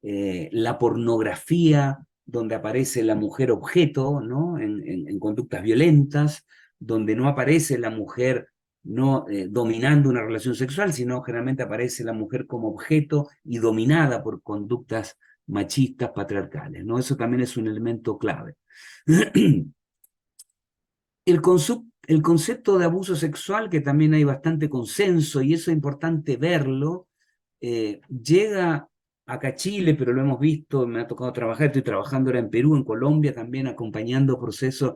la pornografía, donde aparece la mujer objeto, ¿no? En conductas violentas, donde no aparece la mujer no dominando una relación sexual, sino generalmente aparece la mujer como objeto y dominada por conductas machistas, patriarcales, ¿no? Eso también es un elemento clave. El concepto de abuso sexual, que también hay bastante consenso, y eso es importante verlo, llega acá a Chile, pero lo hemos visto, me ha tocado trabajar, estoy trabajando ahora en Perú, en Colombia, también acompañando procesos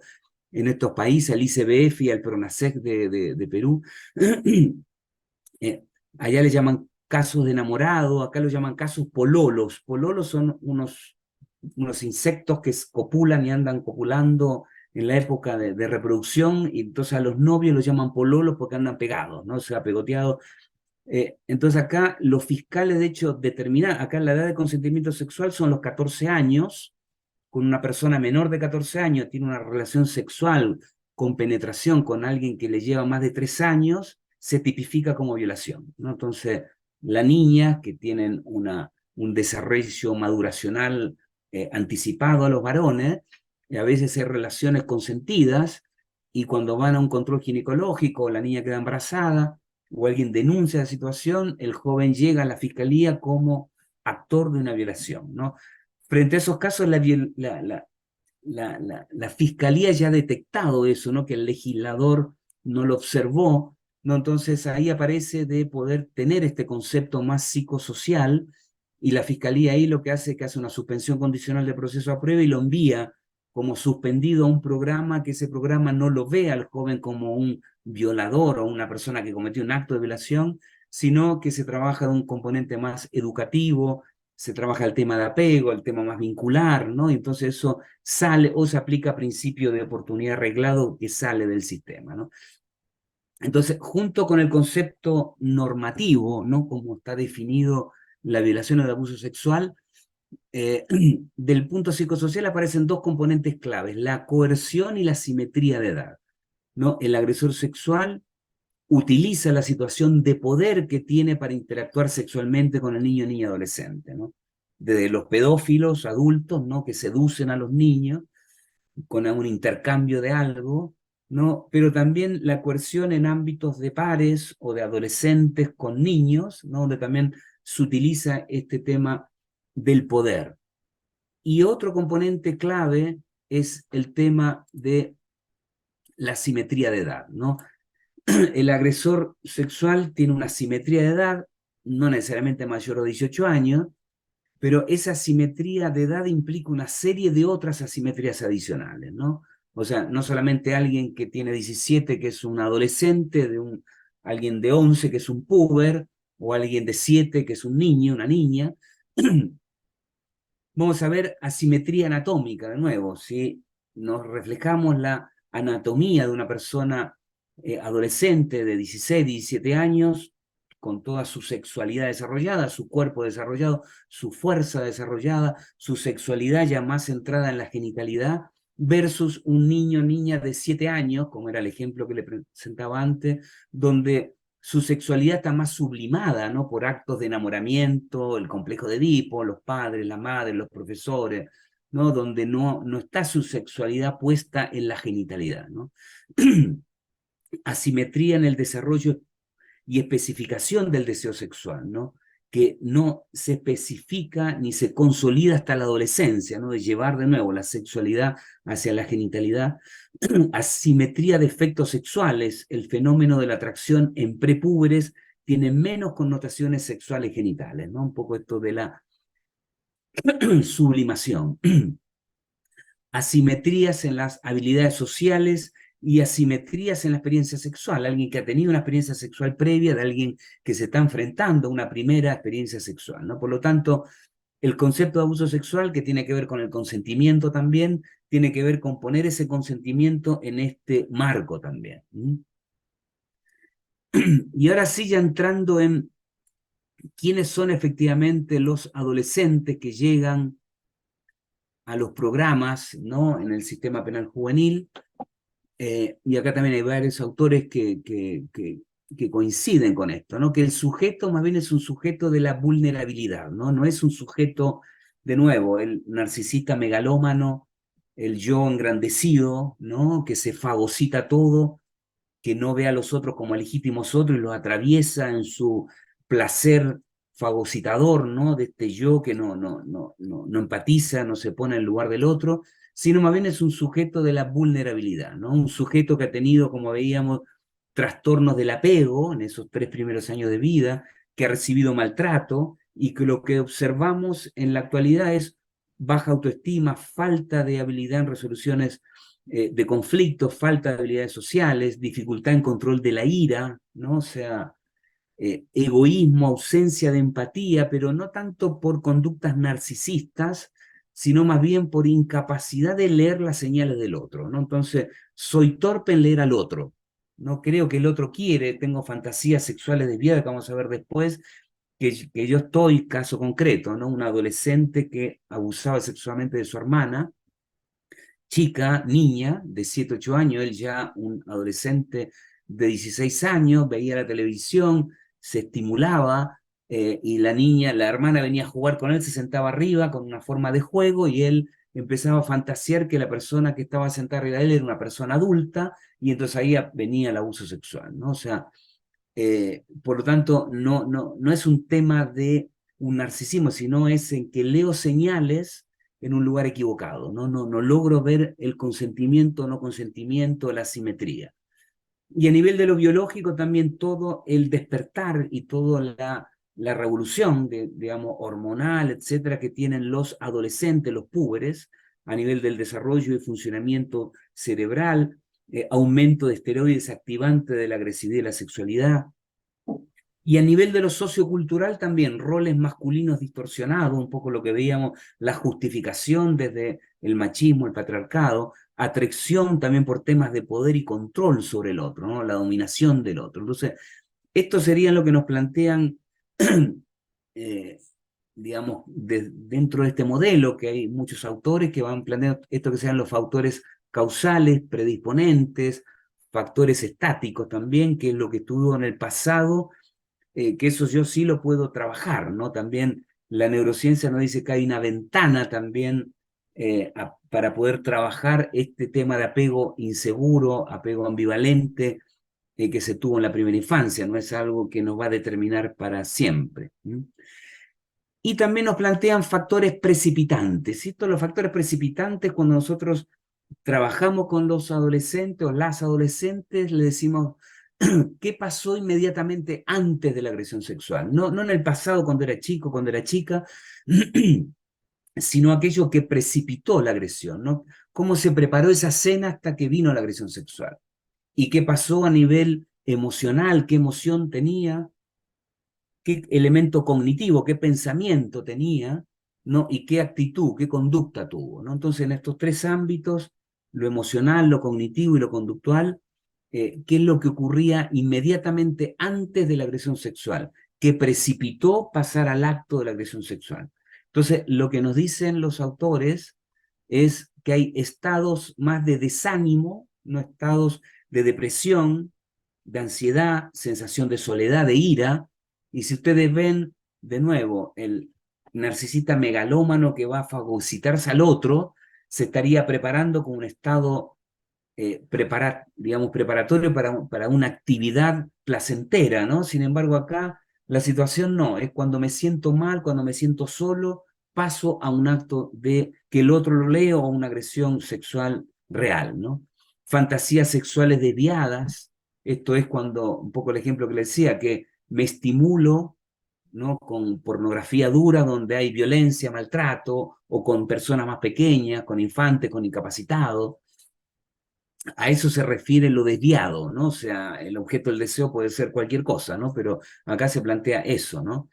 en estos países, al ICBF y al PRONASEC de Perú. Allá le llaman casos de enamorado, acá lo llaman casos pololos. Pololos son unos insectos que copulan y andan copulando en la época de reproducción, y entonces a los novios los llaman pololos porque andan pegados, ¿no? O sea, pegoteados. Entonces acá los fiscales, de hecho, determinan, acá la edad de consentimiento sexual son los 14 años, con una persona menor de 14 años, tiene una relación sexual con penetración con alguien que le lleva más de 3 años, se tipifica como violación, ¿no? Entonces, la niña, que tienen un desarrollo maduracional anticipado a los varones, a veces hay relaciones consentidas, y cuando van a un control ginecológico, la niña queda embarazada, o alguien denuncia la situación, el joven llega a la fiscalía como actor de una violación, ¿no? Frente a esos casos, la fiscalía ya ha detectado eso, ¿no? Que el legislador no lo observó, ¿no? Entonces ahí aparece de poder tener este concepto más psicosocial, y la fiscalía ahí lo que hace es que hace una suspensión condicional de proceso a prueba y lo envía como suspendido a un programa, que ese programa no lo ve al joven como un violador o una persona que cometió un acto de violación, sino que se trabaja de un componente más educativo, se trabaja el tema de apego, el tema más vincular, ¿no? Y entonces eso sale o se aplica a principio de oportunidad arreglado que sale del sistema, ¿no? Entonces, junto con el concepto normativo, ¿no? Como está definido la violación o el abuso sexual, del punto psicosocial aparecen 2 componentes claves: la coerción y la simetría de edad, ¿no? El agresor sexual utiliza la situación de poder que tiene para interactuar sexualmente con el niño, niña, adolescente, ¿no? Desde los pedófilos adultos, ¿no? Que seducen a los niños con un intercambio de algo, ¿no? Pero también la coerción en ámbitos de pares o de adolescentes con niños, ¿no? Donde también se utiliza este tema del poder. Y otro componente clave es el tema de la simetría de edad, ¿no? El agresor sexual tiene una simetría de edad, no necesariamente mayor de 18 años, pero esa simetría de edad implica una serie de otras asimetrías adicionales, ¿no? O sea, no solamente alguien que tiene 17 que es un adolescente, alguien de 11 que es un puber, o alguien de 7 que es un niño, una niña. Vamos a ver asimetría anatómica de nuevo. Si nos reflejamos la anatomía de una persona adolescente de 16, 17 años, con toda su sexualidad desarrollada, su cuerpo desarrollado, su fuerza desarrollada, su sexualidad ya más centrada en la genitalidad, versus un niño o niña de 7 años, como era el ejemplo que le presentaba antes, donde su sexualidad está más sublimada, ¿no? Por actos de enamoramiento, el complejo de Edipo, los padres, la madre, los profesores, ¿no? Donde no está su sexualidad puesta en la genitalidad, ¿no? Asimetría en el desarrollo y especificación del deseo sexual, ¿no? Que no se especifica ni se consolida hasta la adolescencia, ¿no? De llevar de nuevo la sexualidad hacia la genitalidad. Asimetría de efectos sexuales, el fenómeno de la atracción en prepúberes tiene menos connotaciones sexuales genitales, ¿no? Un poco esto de la sublimación. Asimetrías en las habilidades sociales y asimetrías en la experiencia sexual. Alguien que ha tenido una experiencia sexual previa de alguien que se está enfrentando a una primera experiencia sexual, ¿no? Por lo tanto, el concepto de abuso sexual, que tiene que ver con el consentimiento también, tiene que ver con poner ese consentimiento en este marco también. Y ahora sí, ya entrando en quiénes son efectivamente los adolescentes que llegan a los programas, ¿no? En el sistema penal juvenil. Y acá también hay varios autores que coinciden con esto, ¿no? Que el sujeto más bien es un sujeto de la vulnerabilidad, ¿no? No es un sujeto, de nuevo, el narcisista megalómano, el yo engrandecido, ¿no? Que se fagocita todo, que no ve a los otros como legítimos otros y los atraviesa en su placer fagocitador, ¿no? De este yo que no empatiza, no se pone en el lugar del otro, sino más bien es un sujeto de la vulnerabilidad, ¿no? Un sujeto que ha tenido, como veíamos, trastornos del apego en esos 3 primeros años de vida, que ha recibido maltrato y que lo que observamos en la actualidad es baja autoestima, falta de habilidad en resoluciones de conflictos, falta de habilidades sociales, dificultad en control de la ira, ¿no? O sea, egoísmo, ausencia de empatía, pero no tanto por conductas narcisistas, sino más bien por incapacidad de leer las señales del otro, ¿no? Entonces, soy torpe en leer al otro, no creo que el otro quiere, tengo fantasías sexuales desviadas, que vamos a ver después, que yo estoy, caso concreto, ¿no? Un adolescente que abusaba sexualmente de su hermana, chica, niña, de 7, 8 años, él ya un adolescente de 16 años, veía la televisión, se estimulaba, y la niña, la hermana venía a jugar con él, se sentaba arriba con una forma de juego, y él empezaba a fantasear que la persona que estaba sentada arriba de él era una persona adulta, y entonces ahí venía el abuso sexual, ¿no? O sea, por lo tanto, no es un tema de un narcisismo, sino es en que leo señales en un lugar equivocado, no logro ver el consentimiento o no consentimiento, la simetría. Y a nivel de lo biológico también todo el despertar y toda la revolución, digamos, hormonal, etcétera, que tienen los adolescentes, los púberes, a nivel del desarrollo y funcionamiento cerebral, aumento de esteroides activantes de la agresividad y la sexualidad. Y a nivel de lo sociocultural también, roles masculinos distorsionados, un poco lo que veíamos, la justificación desde el machismo, el patriarcado, atracción también por temas de poder y control sobre el otro, ¿no? La dominación del otro. Entonces, esto sería lo que nos plantean, digamos, dentro de este modelo, que hay muchos autores que van planteando esto que sean los factores causales, predisponentes, factores estáticos también, que es lo que estuvo en el pasado, que eso yo sí lo puedo trabajar, ¿no? También la neurociencia nos dice que hay una ventana también para poder trabajar este tema de apego inseguro, apego ambivalente, que se tuvo en la primera infancia, no es algo que nos va a determinar para siempre. Y también nos plantean factores precipitantes. ¿Sí? Los factores precipitantes, cuando nosotros trabajamos con los adolescentes o las adolescentes, le decimos qué pasó inmediatamente antes de la agresión sexual. No en el pasado, cuando era chico, cuando era chica, sino aquello que precipitó la agresión, ¿no? Cómo se preparó esa escena hasta que vino la agresión sexual. Y qué pasó a nivel emocional, qué emoción tenía, qué elemento cognitivo, qué pensamiento tenía, ¿no? Y qué actitud, qué conducta tuvo, ¿no? Entonces, en estos tres ámbitos, lo emocional, lo cognitivo y lo conductual, qué es lo que ocurría inmediatamente antes de la agresión sexual, que precipitó pasar al acto de la agresión sexual. Entonces, lo que nos dicen los autores es que hay estados más de desánimo, no estados de depresión, de ansiedad, sensación de soledad, de ira, y si ustedes ven, de nuevo, el narcisista megalómano que va a fagocitarse al otro, se estaría preparando con un estado digamos, preparatorio para una actividad placentera, ¿no? Sin embargo, acá la situación no, es cuando me siento mal, cuando me siento solo, paso a un acto de que el otro lo lea o a una agresión sexual real, ¿no? Fantasías sexuales desviadas, esto es cuando, un poco el ejemplo que le decía, que me estimulo, ¿no? Con pornografía dura donde hay violencia, maltrato, o con personas más pequeñas, con infantes, con incapacitados. A eso se refiere lo desviado, ¿no? O sea, el objeto del deseo puede ser cualquier cosa, ¿no? Pero acá se plantea eso, ¿no?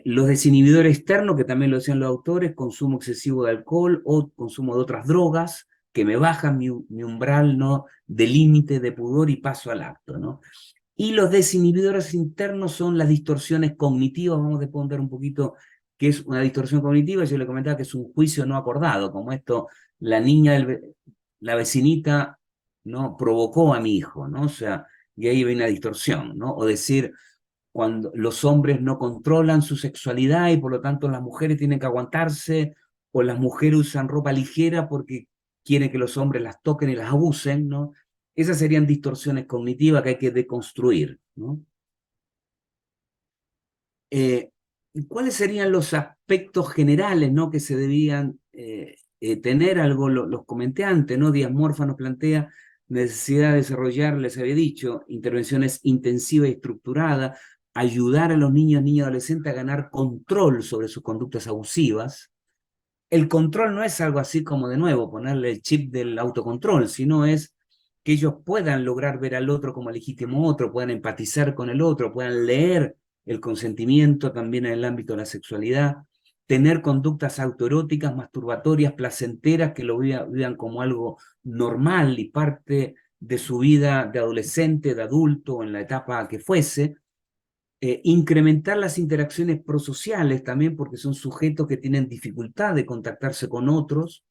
Los desinhibidores externos, que también lo decían los autores, consumo excesivo de alcohol o consumo de otras drogas, que me bajan mi umbral, ¿no? De límite, de pudor y paso al acto, ¿no? Y los desinhibidores internos son las distorsiones cognitivas, vamos a poner un poquito qué es una distorsión cognitiva. Yo le comentaba que es un juicio no acordado, como esto, la niña, la vecinita, ¿no? Provocó a mi hijo, ¿no? O sea, y ahí viene una distorsión, ¿no? O decir, cuando los hombres no controlan su sexualidad y por lo tanto las mujeres tienen que aguantarse, o las mujeres usan ropa ligera porque quieren que los hombres las toquen y las abusen, ¿no? Esas serían distorsiones cognitivas que hay que deconstruir, ¿no? ¿Cuáles serían los aspectos generales, ¿no? Que se debían tener? Algo los comenté antes, ¿no? Díaz Morfa nos plantea necesidad de desarrollar, les había dicho, intervenciones intensivas y estructuradas, ayudar a los niños y adolescentes a ganar control sobre sus conductas abusivas. El control no es algo así como, de nuevo, ponerle el chip del autocontrol, sino es que ellos puedan lograr ver al otro como legítimo otro, puedan empatizar con el otro, puedan leer el consentimiento también en el ámbito de la sexualidad, tener conductas autoeróticas, masturbatorias, placenteras, que lo vean como algo normal y parte de su vida de adolescente, de adulto, en la etapa que fuese. Incrementar las interacciones prosociales también, porque son sujetos que tienen dificultad de contactarse con otros.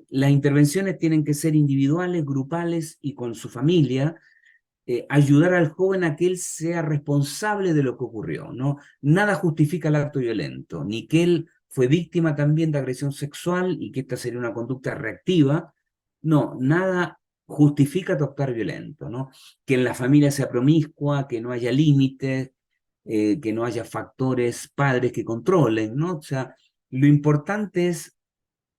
Las intervenciones tienen que ser individuales, grupales y con su familia. Ayudar al joven a que él sea responsable de lo que ocurrió, ¿no? Nada justifica el acto violento, ni que él fue víctima también de agresión sexual y que esta sería una conducta reactiva. No, nada justifica tu actuar violento, ¿no? Que en la familia sea promiscua, que no haya límites, que no haya factores padres que controlen, ¿no? O sea, lo importante es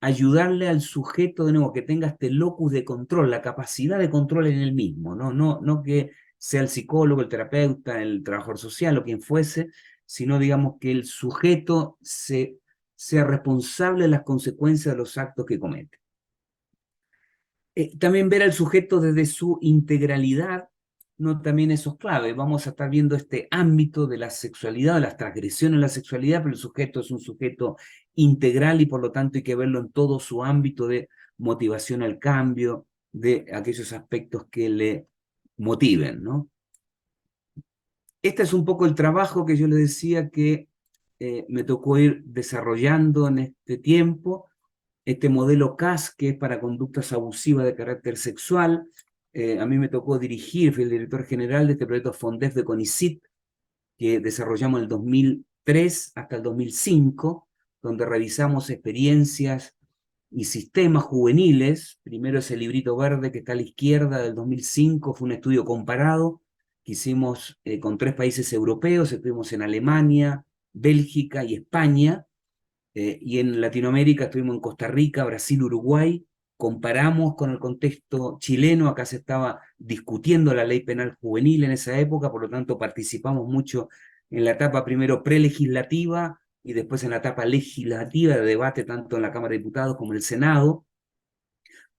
ayudarle al sujeto, de nuevo, que tenga este locus de control, la capacidad de control en él mismo, no que sea el psicólogo, el terapeuta, el trabajador social o quien fuese, sino, digamos, que el sujeto sea responsable de las consecuencias de los actos que comete. También ver al sujeto desde su integralidad, ¿no? También eso es clave. Vamos a estar viendo este ámbito de la sexualidad, de las transgresiones de la sexualidad, pero el sujeto es un sujeto integral y por lo tanto hay que verlo en todo su ámbito de motivación al cambio, de aquellos aspectos que le motiven, ¿no? Este es un poco el trabajo que yo les decía que me tocó ir desarrollando en este tiempo. Este modelo CAS, que es para conductas abusivas de carácter sexual. A mí me tocó dirigir, fui el director general de este proyecto FONDEF de CONICYT, que desarrollamos en el 2003 hasta el 2005, donde revisamos experiencias y sistemas juveniles. Primero ese librito verde que está a la izquierda del 2005, fue un estudio comparado que hicimos con 3 países europeos. Estuvimos en Alemania, Bélgica y España, y en Latinoamérica estuvimos en Costa Rica, Brasil, Uruguay. Comparamos con el contexto chileno, acá se estaba discutiendo la ley penal juvenil en esa época, por lo tanto participamos mucho en la etapa primero prelegislativa y después en la etapa legislativa de debate tanto en la Cámara de Diputados como en el Senado,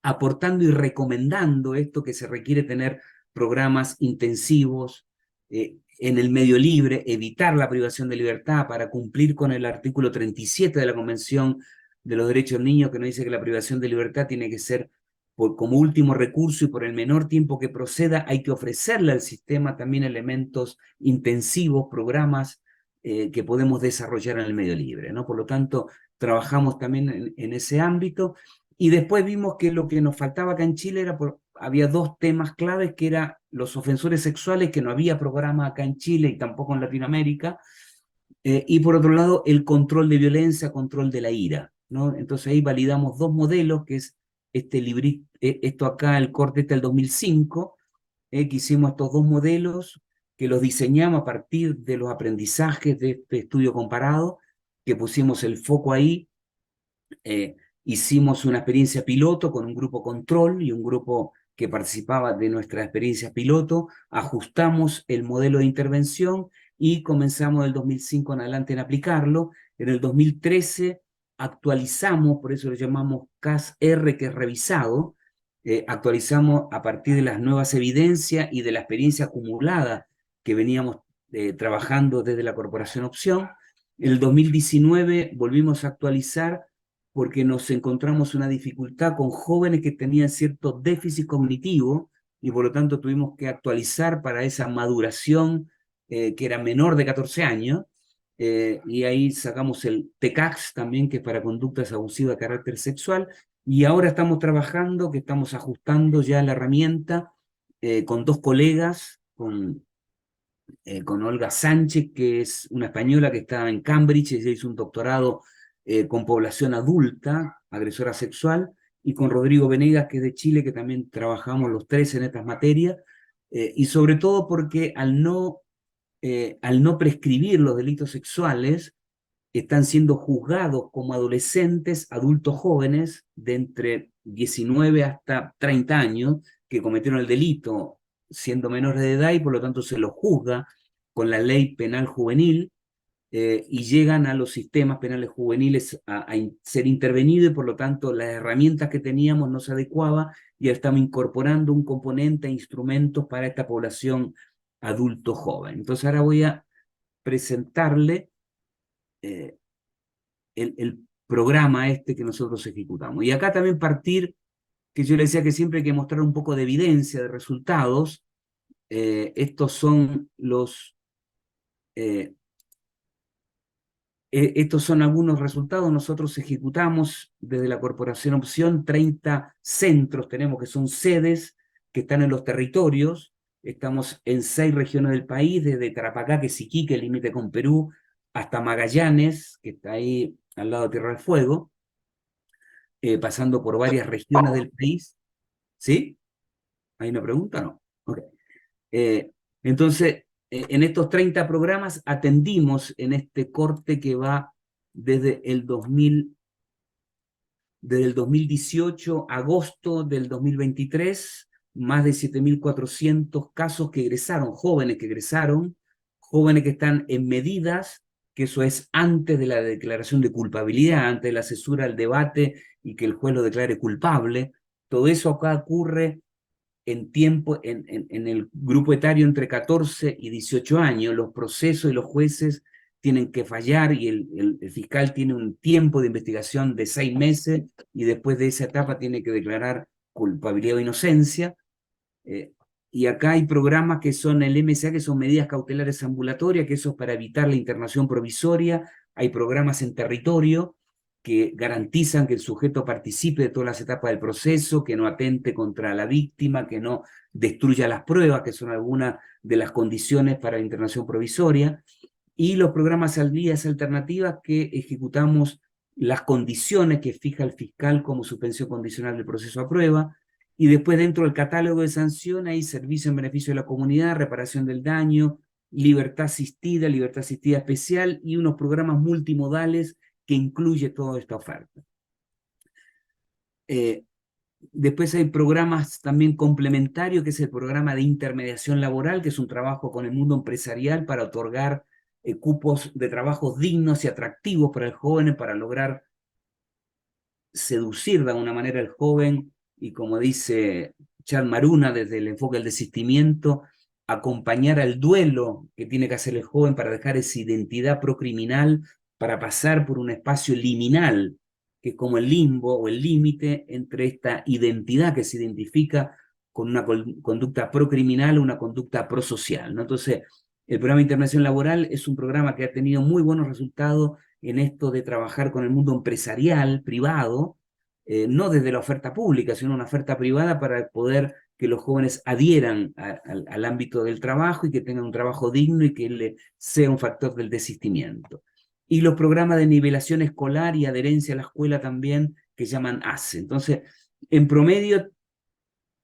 aportando y recomendando esto que se requiere tener programas intensivos en el medio libre, evitar la privación de libertad para cumplir con el artículo 37 de la Convención de los Derechos del Niño, que nos dice que la privación de libertad tiene que ser como último recurso y por el menor tiempo que proceda. Hay que ofrecerle al sistema también elementos intensivos, programas que podemos desarrollar en el medio libre, ¿no? Por lo tanto, trabajamos también en ese ámbito. Y después vimos que lo que nos faltaba acá en Chile había dos temas claves, que eran los ofensores sexuales, que no había programa acá en Chile y tampoco en Latinoamérica, y por otro lado el control de violencia, control de la ira, ¿no? Entonces ahí validamos dos modelos, que es este librito, esto acá, el corte del 2005, que hicimos estos dos modelos, que los diseñamos a partir de los aprendizajes de este estudio comparado, que pusimos el foco ahí. Hicimos una experiencia piloto con un grupo control y un grupo que participaba de nuestra experiencia piloto, ajustamos el modelo de intervención y comenzamos del 2005 en adelante en aplicarlo. En el 2013 actualizamos, por eso lo llamamos CAS-R, que es revisado, actualizamos a partir de las nuevas evidencias y de la experiencia acumulada que veníamos trabajando desde la Corporación Opción. En el 2019 volvimos a actualizar porque nos encontramos una dificultad con jóvenes que tenían cierto déficit cognitivo y por lo tanto tuvimos que actualizar para esa maduración que era menor de 14 años, y ahí sacamos el TECAX también, que es para conductas abusivas de carácter sexual, y ahora estamos trabajando, que estamos ajustando ya la herramienta con dos colegas, con Olga Sánchez, que es una española que está en Cambridge, ella hizo un doctorado con población adulta, agresora sexual, y con Rodrigo Venegas, que es de Chile, que también trabajamos los tres en estas materias, y sobre todo porque al no prescribir los delitos sexuales, están siendo juzgados como adolescentes, adultos jóvenes, de entre 19 hasta 30 años, que cometieron el delito siendo menores de edad y por lo tanto se los juzga con la ley penal juvenil, y llegan a los sistemas penales juveniles a ser intervenidos y por lo tanto las herramientas que teníamos no se adecuaban y estamos incorporando un componente e instrumentos para esta población adulto joven. Entonces ahora voy a presentarle el programa que nosotros ejecutamos. Y acá también partir, que yo le decía que siempre hay que mostrar un poco de evidencia, de resultados. Estos son estos son algunos resultados. Nosotros ejecutamos desde la Corporación Opción 30 centros, tenemos que son sedes que están en los territorios. Estamos en 6 regiones del país, desde Tarapacá, que es Iquique, el límite con Perú, hasta Magallanes, que está ahí al lado de Tierra del Fuego, pasando por varias regiones del país. ¿Sí? ¿Hay una pregunta? No. Okay. Entonces, en estos 30 programas atendimos en este corte que va desde el 2018, agosto del 2023, más de 7.400 casos que egresaron, jóvenes que egresaron, jóvenes que están en medidas, que eso es antes de la declaración de culpabilidad, antes de la cesura del debate y que el juez lo declare culpable. Todo eso acá ocurre en tiempo, en el grupo etario entre 14 y 18 años. Los procesos y los jueces tienen que fallar y el fiscal tiene un tiempo de investigación de 6 meses y después de esa etapa tiene que declarar culpabilidad o inocencia. Y acá hay programas que son el MSA, que son medidas cautelares ambulatorias, que eso es para evitar la internación provisoria. Hay programas en territorio que garantizan que el sujeto participe de todas las etapas del proceso, que no atente contra la víctima, que no destruya las pruebas, que son algunas de las condiciones para la internación provisoria. Y los programas salidas alternativas, que ejecutamos las condiciones que fija el fiscal como suspensión condicional del proceso a prueba. Y después, dentro del catálogo de sanciones, hay servicio en beneficio de la comunidad, reparación del daño, libertad asistida especial y unos programas multimodales que incluye toda esta oferta. Después hay programas también complementarios, que es el programa de intermediación laboral, que es un trabajo con el mundo empresarial para otorgar cupos de trabajos dignos y atractivos para el joven, para lograr seducir de alguna manera al joven y, como dice Charles Maruna desde el enfoque del desistimiento, acompañar al duelo que tiene que hacer el joven para dejar esa identidad procriminal para pasar por un espacio liminal, que es como el limbo o el límite entre esta identidad que se identifica con una conducta procriminal o una conducta prosocial, ¿no? Entonces, el programa de intervención laboral es un programa que ha tenido muy buenos resultados en esto de trabajar con el mundo empresarial, privado, no desde la oferta pública, sino una oferta privada para poder que los jóvenes adhieran al ámbito del trabajo y que tengan un trabajo digno y que sea un factor del desistimiento. Y los programas de nivelación escolar y adherencia a la escuela también, que llaman ACE. Entonces, en promedio,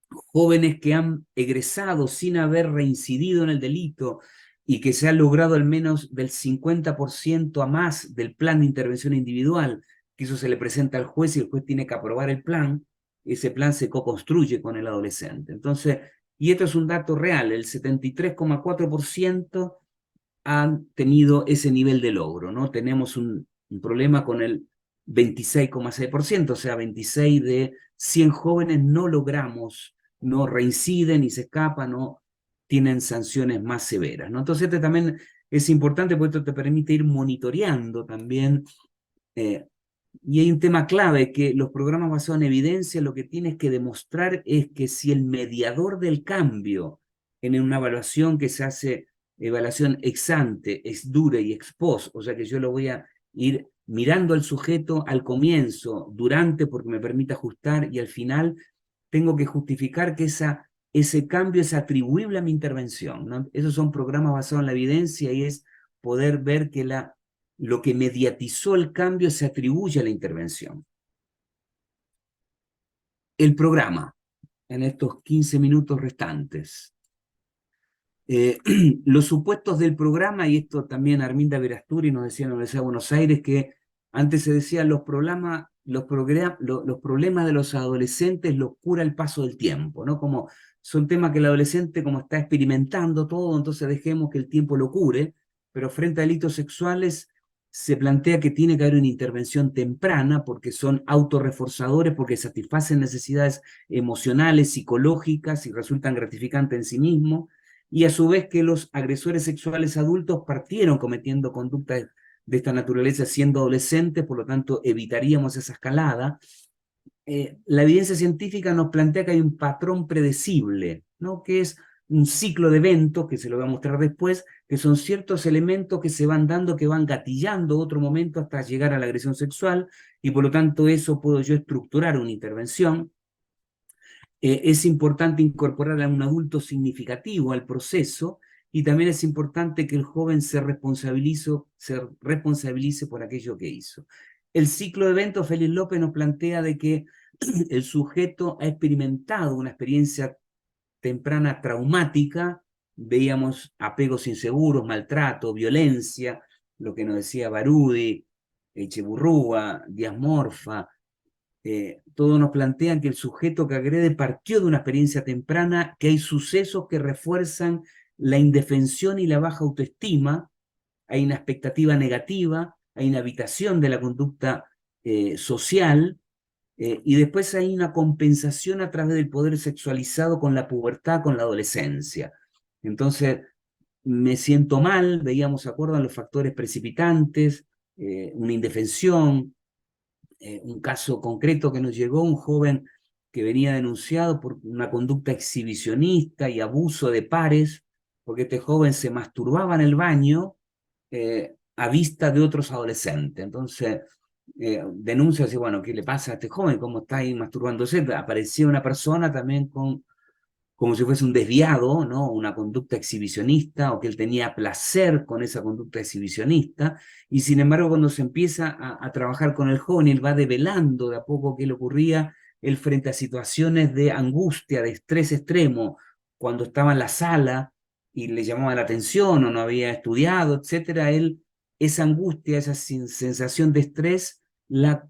jóvenes que han egresado sin haber reincidido en el delito y que se ha logrado al menos del 50% a más del plan de intervención individual, que eso se le presenta al juez y el juez tiene que aprobar el plan, ese plan se co-construye con el adolescente. Entonces, y esto es un dato real, el 73,4% han tenido ese nivel de logro, ¿no? Tenemos un problema con el 26,6%, o sea, 26 de 100 jóvenes no logramos, no reinciden y se escapan, no tienen sanciones más severas, ¿no? Entonces este también es importante porque esto te permite ir monitoreando también, y hay un tema clave, que los programas basados en evidencia lo que tienes que demostrar es que si el mediador del cambio en una evaluación que se hace, evaluación ex ante, ex dure y ex post, o sea que yo lo voy a ir mirando al sujeto al comienzo, durante, porque me permite ajustar, y al final tengo que justificar que ese cambio es atribuible a mi intervención, ¿no? Esos son programas basados en la evidencia y es poder ver que lo que mediatizó el cambio se atribuye a la intervención. El programa, en estos 15 minutos restantes. Los supuestos del programa, y esto también Arminda Verasturi nos decía en la Universidad de Buenos Aires, que antes se decía los problemas de los adolescentes los cura el paso del tiempo, ¿no? Como son temas que el adolescente como está experimentando todo, entonces dejemos que el tiempo lo cure, pero frente a delitos sexuales se plantea que tiene que haber una intervención temprana porque son autorreforzadores, porque satisfacen necesidades emocionales, psicológicas y resultan gratificantes en sí mismos, y a su vez que los agresores sexuales adultos partieron cometiendo conductas de esta naturaleza siendo adolescentes, por lo tanto evitaríamos esa escalada. La evidencia científica nos plantea que hay un patrón predecible, ¿no? Que es un ciclo de eventos, que se lo voy a mostrar después, que son ciertos elementos que se van dando, que van gatillando otro momento hasta llegar a la agresión sexual, y por lo tanto eso puedo yo estructurar una intervención. Es importante incorporar a un adulto significativo al proceso, y también es importante que el joven se responsabilice por aquello que hizo. El ciclo de eventos, Félix López nos plantea de que el sujeto ha experimentado una experiencia temprana traumática, veíamos apegos inseguros, maltrato, violencia, lo que nos decía Barudi, Echeburrúa, Díaz Morfa, todos nos plantean que el sujeto que agrede partió de una experiencia temprana, que hay sucesos que refuerzan la indefensión y la baja autoestima, hay una expectativa negativa, hay una evitación de la conducta social, y después hay una compensación a través del poder sexualizado con la pubertad, con la adolescencia. Entonces, me siento mal, veíamos, acuerdan los factores precipitantes, una indefensión, un caso concreto que nos llegó, un joven que venía denunciado por una conducta exhibicionista y abuso de pares, porque este joven se masturbaba en el baño a vista de otros adolescentes. Entonces, denuncia, así, bueno, ¿qué le pasa a este joven? ¿Cómo está ahí masturbándose? Aparecía una persona también como si fuese un desviado, ¿no? Una conducta exhibicionista, o que él tenía placer con esa conducta exhibicionista, y sin embargo cuando se empieza a trabajar con el joven, él va develando de a poco qué le ocurría, él frente a situaciones de angustia, de estrés extremo, cuando estaba en la sala, y le llamaba la atención o no había estudiado, etcétera, él esa angustia, esa sensación de estrés, la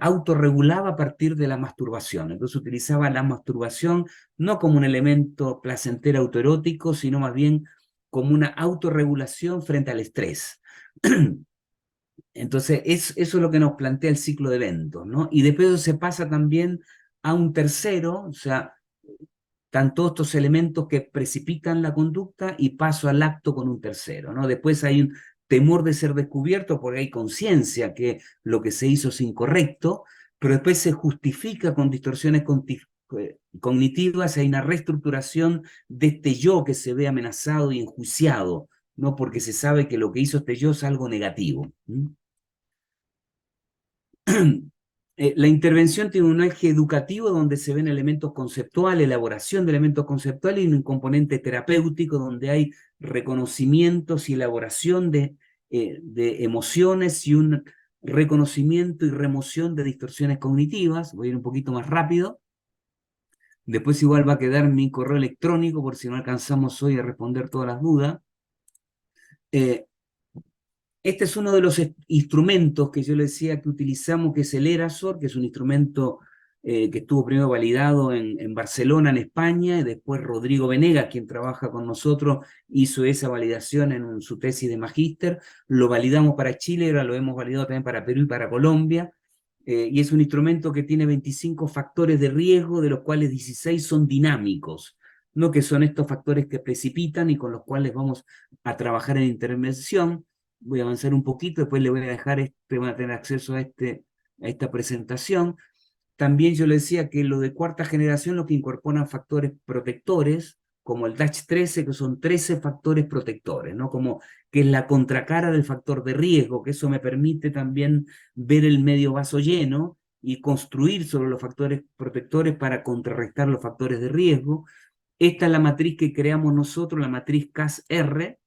autorregulaba a partir de la masturbación. Entonces utilizaba la masturbación no como un elemento placentero autoerótico, sino más bien como una autorregulación frente al estrés. Entonces, eso es lo que nos plantea el ciclo de eventos, ¿no? Y después eso se pasa también a un tercero, o sea, están todos estos elementos que precipitan la conducta y paso al acto con un tercero, ¿no? Después hay un temor de ser descubierto porque hay conciencia que lo que se hizo es incorrecto, pero después se justifica con distorsiones cognitivas, hay una reestructuración de este yo que se ve amenazado y enjuiciado, ¿no? Porque se sabe que lo que hizo este yo es algo negativo. La intervención tiene un eje educativo donde se ven elementos conceptuales, elaboración de elementos conceptuales, y un componente terapéutico donde hay reconocimientos y elaboración de emociones y un reconocimiento y remoción de distorsiones cognitivas. Voy a ir un poquito más rápido. Después igual va a quedar mi correo electrónico por si no alcanzamos hoy a responder todas las dudas. Este es uno de los instrumentos que yo le decía que utilizamos, que es el Erasor, que es un instrumento que estuvo primero validado en Barcelona, en España, y después Rodrigo Venegas, quien trabaja con nosotros, hizo esa validación en su tesis de magíster. Lo validamos para Chile, ahora lo hemos validado también para Perú y para Colombia. Y es un instrumento que tiene 25 factores de riesgo, de los cuales 16 son dinámicos, ¿no? Que son estos factores que precipitan y con los cuales vamos a trabajar en intervención. Voy a avanzar un poquito, después le voy a dejar, van a tener acceso a esta presentación. También yo le decía que lo de cuarta generación, lo que incorporan factores protectores, como el DASH13, que son 13 factores protectores, ¿no? Como que es la contracara del factor de riesgo, que eso me permite también ver el medio vaso lleno y construir sobre los factores protectores para contrarrestar los factores de riesgo. Esta es la matriz que creamos nosotros, la matriz CAS-R,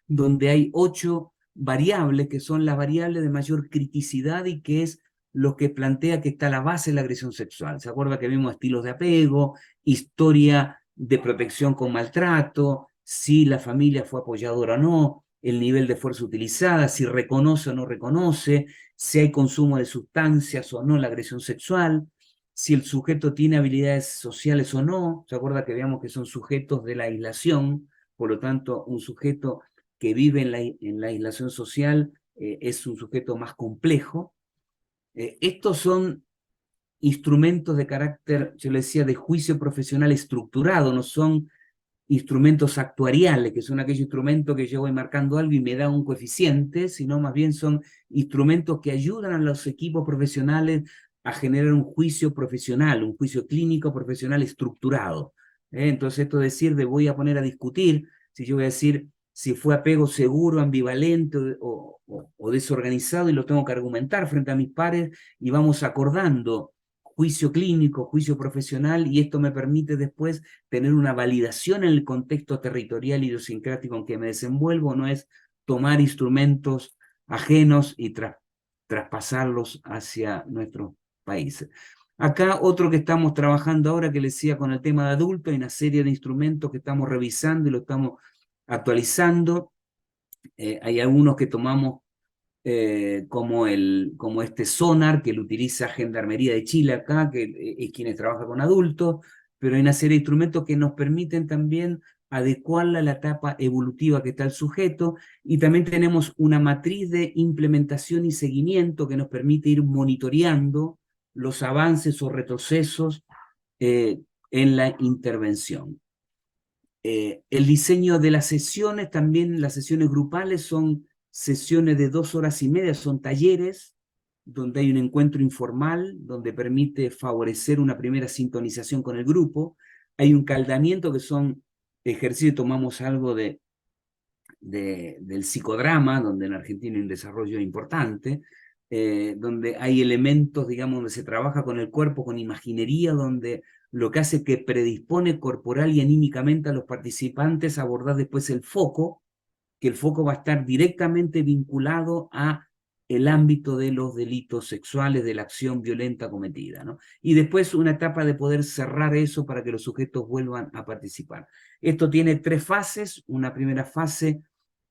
donde hay 8 variables que son las variables de mayor criticidad y que es lo que plantea que está a la base de la agresión sexual. ¿Se acuerda que vimos estilos de apego, historia de protección con maltrato, si la familia fue apoyadora o no, el nivel de fuerza utilizada, si reconoce o no reconoce, si hay consumo de sustancias o no la agresión sexual, si el sujeto tiene habilidades sociales o no? ¿Se acuerda que veíamos que son sujetos de la aislación? Por lo tanto, un sujeto que vive en la aislación social es un sujeto más complejo. Estos son instrumentos de carácter, yo le decía, de juicio profesional estructurado, no son instrumentos actuariales, que son aquellos instrumentos que yo voy marcando algo y me da un coeficiente, sino más bien son instrumentos que ayudan a los equipos profesionales a generar un juicio profesional, un juicio clínico profesional estructurado. Entonces esto es decir, voy a poner a discutir, si yo voy a decir si fue apego seguro, ambivalente o desorganizado, y lo tengo que argumentar frente a mis pares, y vamos acordando juicio clínico, juicio profesional, y esto me permite después tener una validación en el contexto territorial y idiosincrático en que me desenvuelvo. No es tomar instrumentos ajenos y traspasarlos hacia nuestros países. Acá otro que estamos trabajando ahora, que les decía con el tema de adultos, hay una serie de instrumentos que estamos revisando y lo estamos actualizando. Hay algunos que tomamos como este Sonar, que lo utiliza Gendarmería de Chile acá, que es quienes trabajan con adultos, pero hay una serie de instrumentos que nos permiten también adecuarla a la etapa evolutiva que está el sujeto, y también tenemos una matriz de implementación y seguimiento que nos permite ir monitoreando los avances o retrocesos en la intervención. El diseño de las sesiones, también las sesiones grupales son sesiones de 2 horas y media, son talleres donde hay un encuentro informal, donde permite favorecer una primera sintonización con el grupo. Hay un caldamiento, que son ejercicios, tomamos algo del psicodrama, donde en Argentina hay un desarrollo importante, donde hay elementos, digamos, donde se trabaja con el cuerpo, con imaginería, donde lo que hace que predispone corporal y anímicamente a los participantes a abordar después el foco, que el foco va a estar directamente vinculado a el ámbito de los delitos sexuales, de la acción violenta cometida, ¿no? Y después una etapa de poder cerrar eso para que los sujetos vuelvan a participar. Esto tiene 3 fases. Una primera fase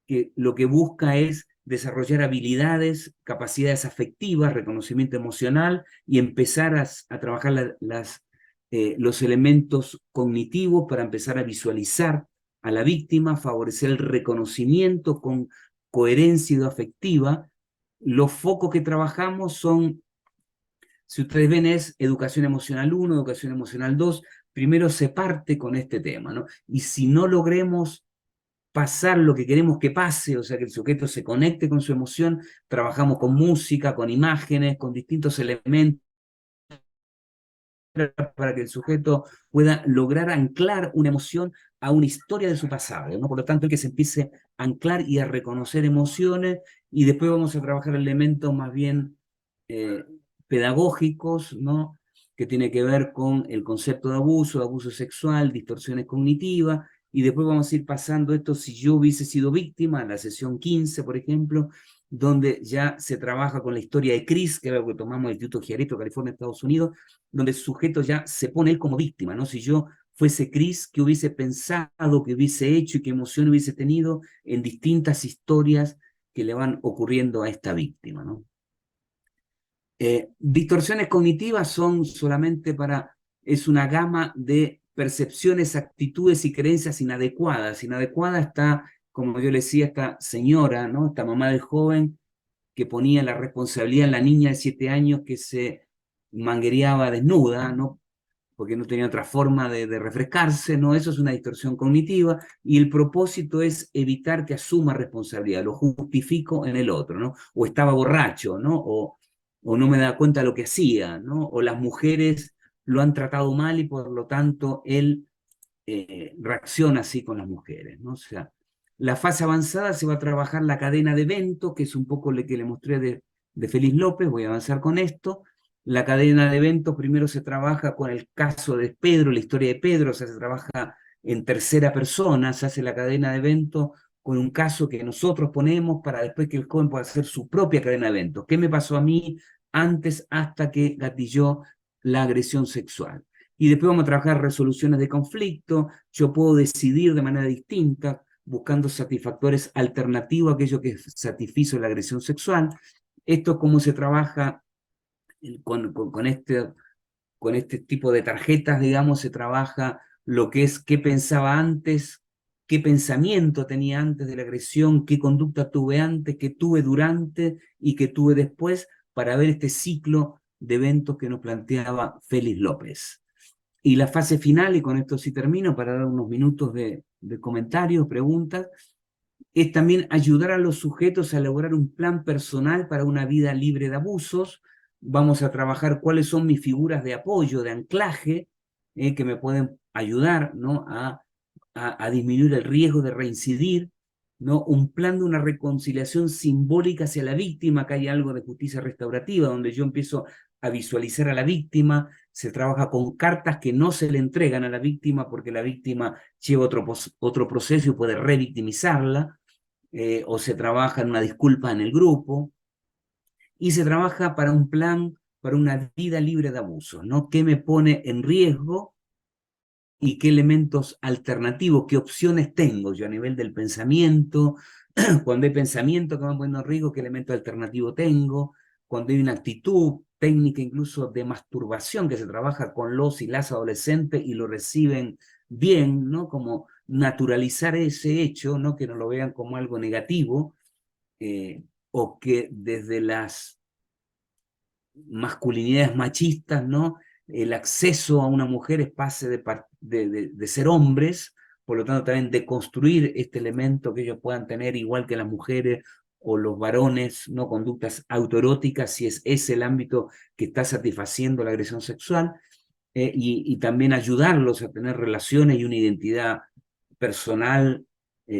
que lo que busca es desarrollar habilidades, capacidades afectivas, reconocimiento emocional y empezar a trabajar los elementos cognitivos para empezar a visualizar a la víctima, favorecer el reconocimiento con coherencia afectiva. Los focos que trabajamos son, si ustedes ven, es educación emocional 1, educación emocional 2. Primero se parte con este tema, ¿no? Y si no logremos pasar lo que queremos que pase, o sea, que el sujeto se conecte con su emoción, trabajamos con música, con imágenes, con distintos elementos para que el sujeto pueda lograr anclar una emoción a una historia de su pasado, ¿no? Por lo tanto, el que se empiece a anclar y a reconocer emociones, y después vamos a trabajar elementos más bien pedagógicos, ¿no? Que tiene que ver con el concepto de abuso sexual, distorsiones cognitivas, y después vamos a ir pasando esto si yo hubiese sido víctima, en la sesión 15, por ejemplo, donde ya se trabaja con la historia de Chris, que es algo que tomamos del Instituto Giarretto, California, Estados Unidos, donde el sujeto ya se pone él como víctima, ¿no? Si yo fuese Chris, ¿qué hubiese pensado, qué hubiese hecho y qué emoción hubiese tenido en distintas historias que le van ocurriendo a esta víctima, ¿no? Distorsiones cognitivas son solamente es una gama de percepciones, actitudes y creencias inadecuadas. Inadecuada está, como yo le decía, esta señora, ¿no? Esta mamá del joven que ponía la responsabilidad en la niña de 7 años que se manguereaba desnuda, ¿no? Porque no tenía otra forma de refrescarse, ¿no? Eso es una distorsión cognitiva, y el propósito es evitar que asuma responsabilidad, lo justifico en el otro, ¿no? O estaba borracho, ¿no? O no me da cuenta de lo que hacía, ¿no? O las mujeres lo han tratado mal y por lo tanto él reacciona así con las mujeres, ¿no? O sea, la fase avanzada se va a trabajar la cadena de eventos, que es un poco lo que le mostré de Félix López. Voy a avanzar con esto. La cadena de eventos primero se trabaja con el caso de Pedro, la historia de Pedro, o sea, se trabaja en tercera persona, se hace la cadena de eventos con un caso que nosotros ponemos para después que el joven pueda hacer su propia cadena de eventos. ¿Qué me pasó a mí antes hasta que gatilló la agresión sexual? Y después vamos a trabajar resoluciones de conflicto. Yo puedo decidir de manera distinta, buscando satisfactores alternativos a aquello que satisfizo la agresión sexual. Esto es cómo se trabaja con este tipo de tarjetas, digamos, se trabaja lo que es qué pensaba antes, qué pensamiento tenía antes de la agresión, qué conducta tuve antes, qué tuve durante y qué tuve después, para ver este ciclo de eventos que nos planteaba Félix López. Y la fase final, y con esto sí termino, para dar unos minutos de comentarios, preguntas, es también ayudar a los sujetos a elaborar un plan personal para una vida libre de abusos. Vamos a trabajar cuáles son mis figuras de apoyo, de anclaje, que me pueden ayudar, ¿no? a disminuir el riesgo de reincidir, ¿no? Un plan de una reconciliación simbólica hacia la víctima. Acá hay algo de justicia restaurativa, donde yo empiezo a visualizar a la víctima. Se trabaja con cartas que no se le entregan a la víctima porque la víctima lleva otro proceso y puede revictimizarla. O se trabaja en una disculpa en el grupo, y se trabaja para un plan, para una vida libre de abusos, ¿no? ¿Qué me pone en riesgo y qué elementos alternativos, qué opciones tengo yo a nivel del pensamiento? Cuando hay pensamiento que me pone en riesgo, ¿qué elemento alternativo tengo? Cuando hay una actitud técnica incluso de masturbación que se trabaja con los y las adolescentes y lo reciben bien, ¿no? Como naturalizar ese hecho, ¿no? Que no lo vean como algo negativo, o que desde las masculinidades machistas, ¿no? El acceso a una mujer es pase de ser hombres, por lo tanto también de construir este elemento que ellos puedan tener igual que las mujeres o los varones, ¿no? Conductas autoeróticas, si es ese el ámbito que está satisfaciendo la agresión sexual, y también ayudarlos a tener relaciones y una identidad personal,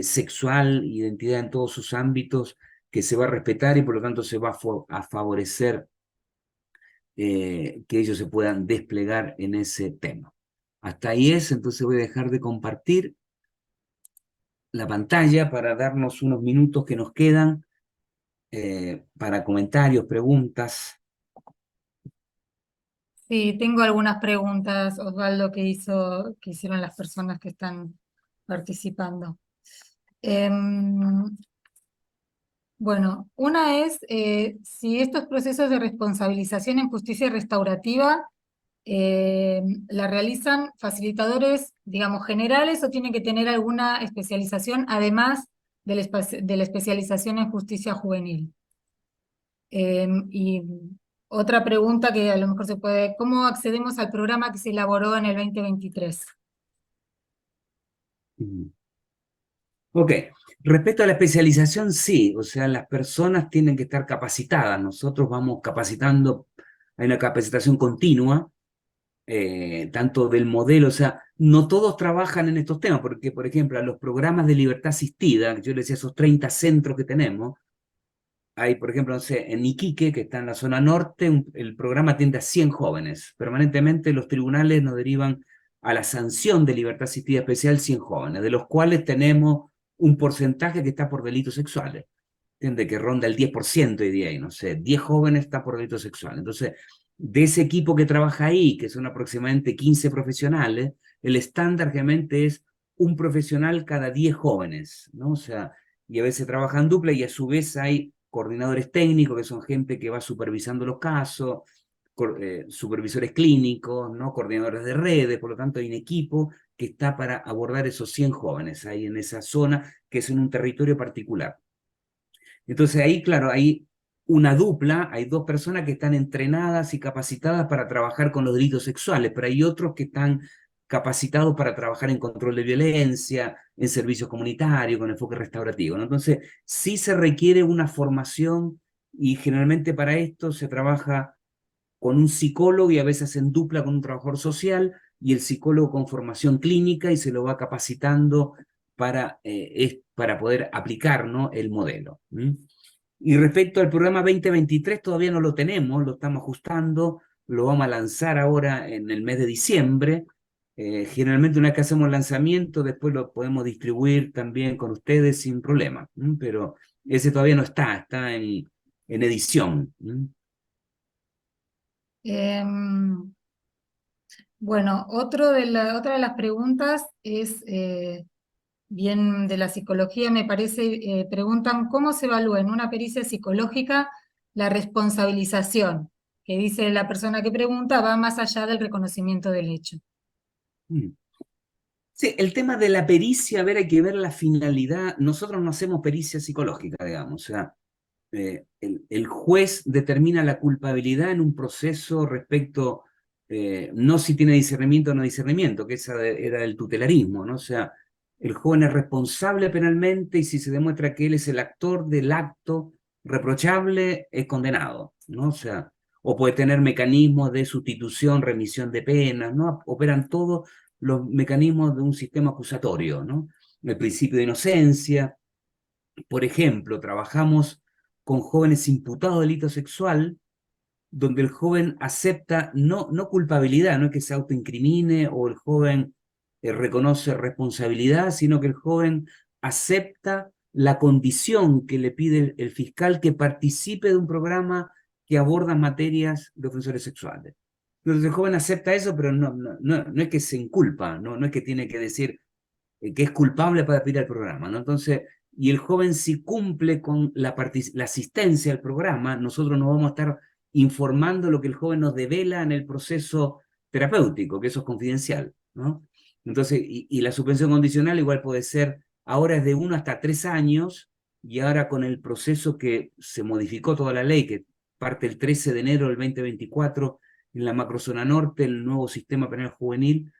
sexual, identidad en todos sus ámbitos, que se va a respetar y por lo tanto se va a favorecer que ellos se puedan desplegar en ese tema. Hasta ahí es, entonces voy a dejar de compartir la pantalla para darnos unos minutos que nos quedan para comentarios, preguntas. Sí, tengo algunas preguntas, Osvaldo, que hicieron las personas que están participando. Bueno, una es si estos procesos de responsabilización en justicia restaurativa la realizan facilitadores, digamos, generales o tienen que tener alguna especialización además de la especialización en justicia juvenil. Y otra pregunta que a lo mejor se puede, ¿cómo accedemos al programa que se elaboró en el 2023? Ok, respecto a la especialización, sí, o sea, las personas tienen que estar capacitadas, nosotros vamos capacitando, hay una capacitación continua, tanto del modelo, o sea, no todos trabajan en estos temas, porque, por ejemplo, a los programas de libertad asistida, yo les decía, esos 30 centros que tenemos, hay, por ejemplo, no sé, en Iquique, que está en la zona norte, el programa atiende a 100 jóvenes. Permanentemente los tribunales nos derivan a la sanción de libertad asistida especial 100 jóvenes, de los cuales tenemos un porcentaje que está por delitos sexuales. ¿Entiende? Que ronda el 10% hoy día, y no sé, 10 jóvenes está por delitos sexuales. Entonces, de ese equipo que trabaja ahí, que son aproximadamente 15 profesionales, el estándar realmente es un profesional cada 10 jóvenes, ¿no? O sea, y a veces trabajan dupla y a su vez hay coordinadores técnicos, que son gente que va supervisando los casos, supervisores clínicos, ¿no? Coordinadores de redes, por lo tanto hay un equipo que está para abordar esos 100 jóvenes ahí en esa zona, que es en un territorio particular. Entonces ahí, claro, hay una dupla, hay dos personas que están entrenadas y capacitadas para trabajar con los delitos sexuales, pero hay otros que están capacitados para trabajar en control de violencia, en servicios comunitarios, con enfoque restaurativo, ¿no? Entonces, sí se requiere una formación y generalmente para esto se trabaja con un psicólogo y a veces en dupla con un trabajador social y el psicólogo con formación clínica y se lo va capacitando para poder aplicar, ¿no?, el modelo. Y respecto al programa 2023 todavía no lo tenemos, lo estamos ajustando, lo vamos a lanzar ahora en el mes de diciembre. Generalmente una vez que hacemos el lanzamiento, después lo podemos distribuir también con ustedes sin problema, pero ese todavía no está en edición. Bueno, otra de las preguntas es bien de la psicología, me parece, preguntan cómo se evalúa en una pericia psicológica la responsabilización, que dice la persona que pregunta va más allá del reconocimiento del hecho. Sí, el tema de la pericia, a ver, hay que ver la finalidad. Nosotros no hacemos pericia psicológica, digamos, o sea, el juez determina la culpabilidad en un proceso respecto, no si tiene discernimiento o no discernimiento, que esa era el tutelarismo, ¿no? O sea, el joven es responsable penalmente y si se demuestra que él es el actor del acto reprochable, es condenado, ¿no? O sea, o puede tener mecanismos de sustitución, remisión de penas, ¿no? Operan todos los mecanismos de un sistema acusatorio, ¿no? El principio de inocencia. Por ejemplo, trabajamos con jóvenes imputados de delito sexual, donde el joven acepta no culpabilidad, no es que se autoincrimine o el joven reconoce responsabilidad, sino que el joven acepta la condición que le pide el fiscal que participe de un programa que aborda materias de ofensores sexuales. Entonces el joven acepta eso, pero no es que se inculpa, no es que tiene que decir que es culpable para pedir al programa, ¿no? Entonces, y el joven si cumple con la asistencia al programa, nosotros nos vamos a estar informando lo que el joven nos devela en el proceso terapéutico, que eso es confidencial, ¿no? Entonces, y la suspensión condicional igual puede ser, ahora es de 1 hasta 3 años, y ahora con el proceso que se modificó toda la ley, que parte el 13 de enero del 2024, en la macrozona norte, el nuevo sistema penal juvenil,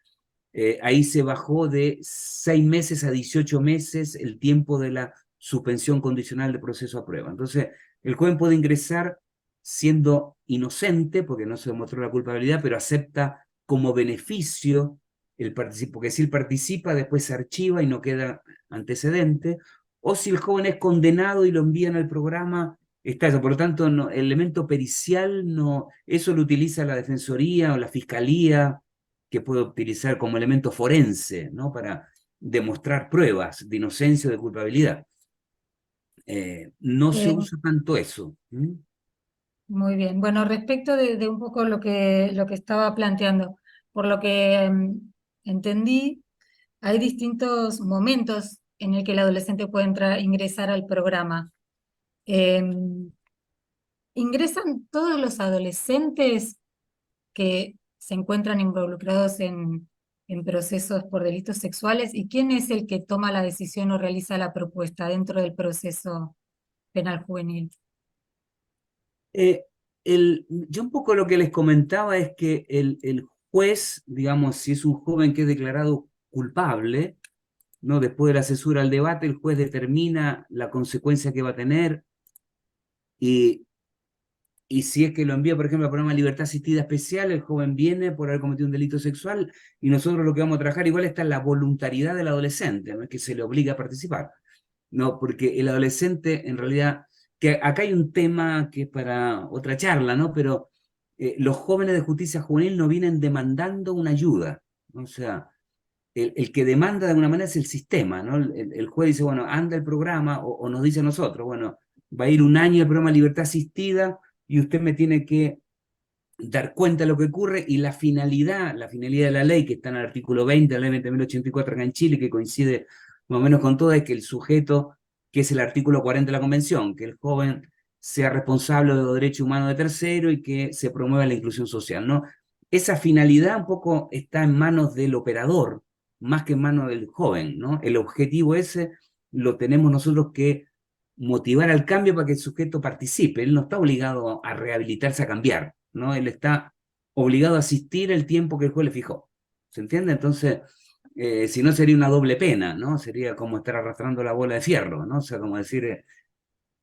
ahí se bajó de 6 meses a 18 meses el tiempo de la suspensión condicional de proceso a prueba. Entonces, el joven puede ingresar siendo inocente, porque no se demostró la culpabilidad, pero acepta como beneficio porque si él participa, después se archiva y no queda antecedente, o si el joven es condenado y lo envían al programa, está eso. Por lo tanto, no, el elemento pericial, no, eso lo utiliza la Defensoría o la Fiscalía, que puede utilizar como elemento forense, ¿no?, para demostrar pruebas de inocencia o de culpabilidad. no se Eh, usa tanto eso. Muy bien. Bueno, respecto de un poco lo que estaba planteando, por lo que entendí, hay distintos momentos en el que el adolescente puede ingresar al programa. Em, ¿Ingresan todos los adolescentes que se encuentran involucrados en procesos por delitos sexuales? ¿Y quién es el que toma la decisión o realiza la propuesta dentro del proceso penal juvenil? Eh, yo un poco lo que les comentaba es que el juez, digamos, si es un joven que es declarado culpable, ¿no? Después de la cesura al debate, el juez determina la consecuencia que va a tener y, y si es que lo envía, por ejemplo, al programa de libertad asistida especial, el joven viene por haber cometido un delito sexual y nosotros lo que vamos a trabajar igual está en la voluntariedad del adolescente, no es que se le obliga a participar, no, porque el adolescente en realidad, que acá hay un tema que es para otra charla, ¿no? Pero los jóvenes de justicia juvenil no vienen demandando una ayuda, ¿no? O sea, el que demanda de alguna manera es el sistema, ¿no? El juez dice, bueno, anda el programa, o nos dice a nosotros, bueno, va a ir un año el programa de libertad asistida y usted me tiene que dar cuenta de lo que ocurre y la finalidad de la ley, que está en el artículo 20 de la ley 20.084 acá en Chile, que coincide más o menos con todo, es que el sujeto, que es el artículo 40 de la Convención, que el joven sea responsable de los derechos humanos de tercero y que se promueva la inclusión social, ¿no? Esa finalidad un poco está en manos del operador, más que en manos del joven, ¿no? El objetivo ese lo tenemos nosotros que motivar al cambio para que el sujeto participe. Él no está obligado a rehabilitarse, a cambiar, ¿no? Él está obligado a asistir el tiempo que el juez le fijó. ¿Se entiende? Entonces, si no sería una doble pena, ¿no? Sería como estar arrastrando la bola de fierro, ¿no? O sea, como decir,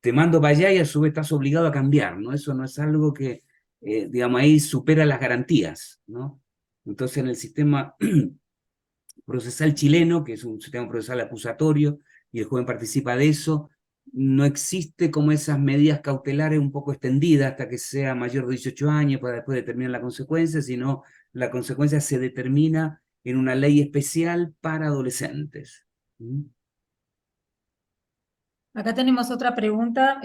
te mando para allá y a su vez estás obligado a cambiar, ¿no? Eso no es algo que, digamos, ahí supera las garantías, ¿no? Entonces, en el sistema procesal chileno, que es un sistema procesal acusatorio, y el joven participa de eso, no existe como esas medidas cautelares un poco extendidas hasta que sea mayor de 18 años para después determinar la consecuencia, sino la consecuencia se determina en una ley especial para adolescentes. Acá tenemos otra pregunta.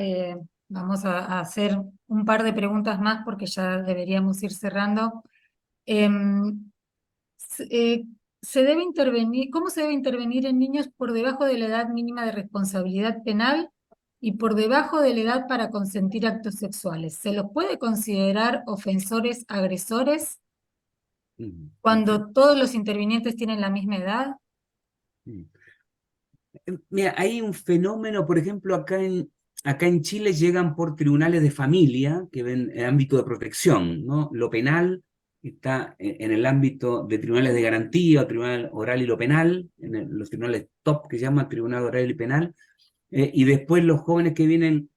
Vamos a hacer un par de preguntas más porque ya deberíamos ir cerrando. Em, s- eh, ¿Se debe intervenir, cómo se debe intervenir en niños por debajo de la edad mínima de responsabilidad penal y por debajo de la edad para consentir actos sexuales? ¿Se los puede considerar ofensores agresores cuando todos los intervinientes tienen la misma edad? Mira, hay un fenómeno, por ejemplo, acá en Chile llegan por tribunales de familia que ven el ámbito de protección, ¿no? Lo penal está en el ámbito de tribunales de garantía, o tribunal oral y lo penal, los tribunales top que llaman tribunal oral y penal, y después los jóvenes que vienen,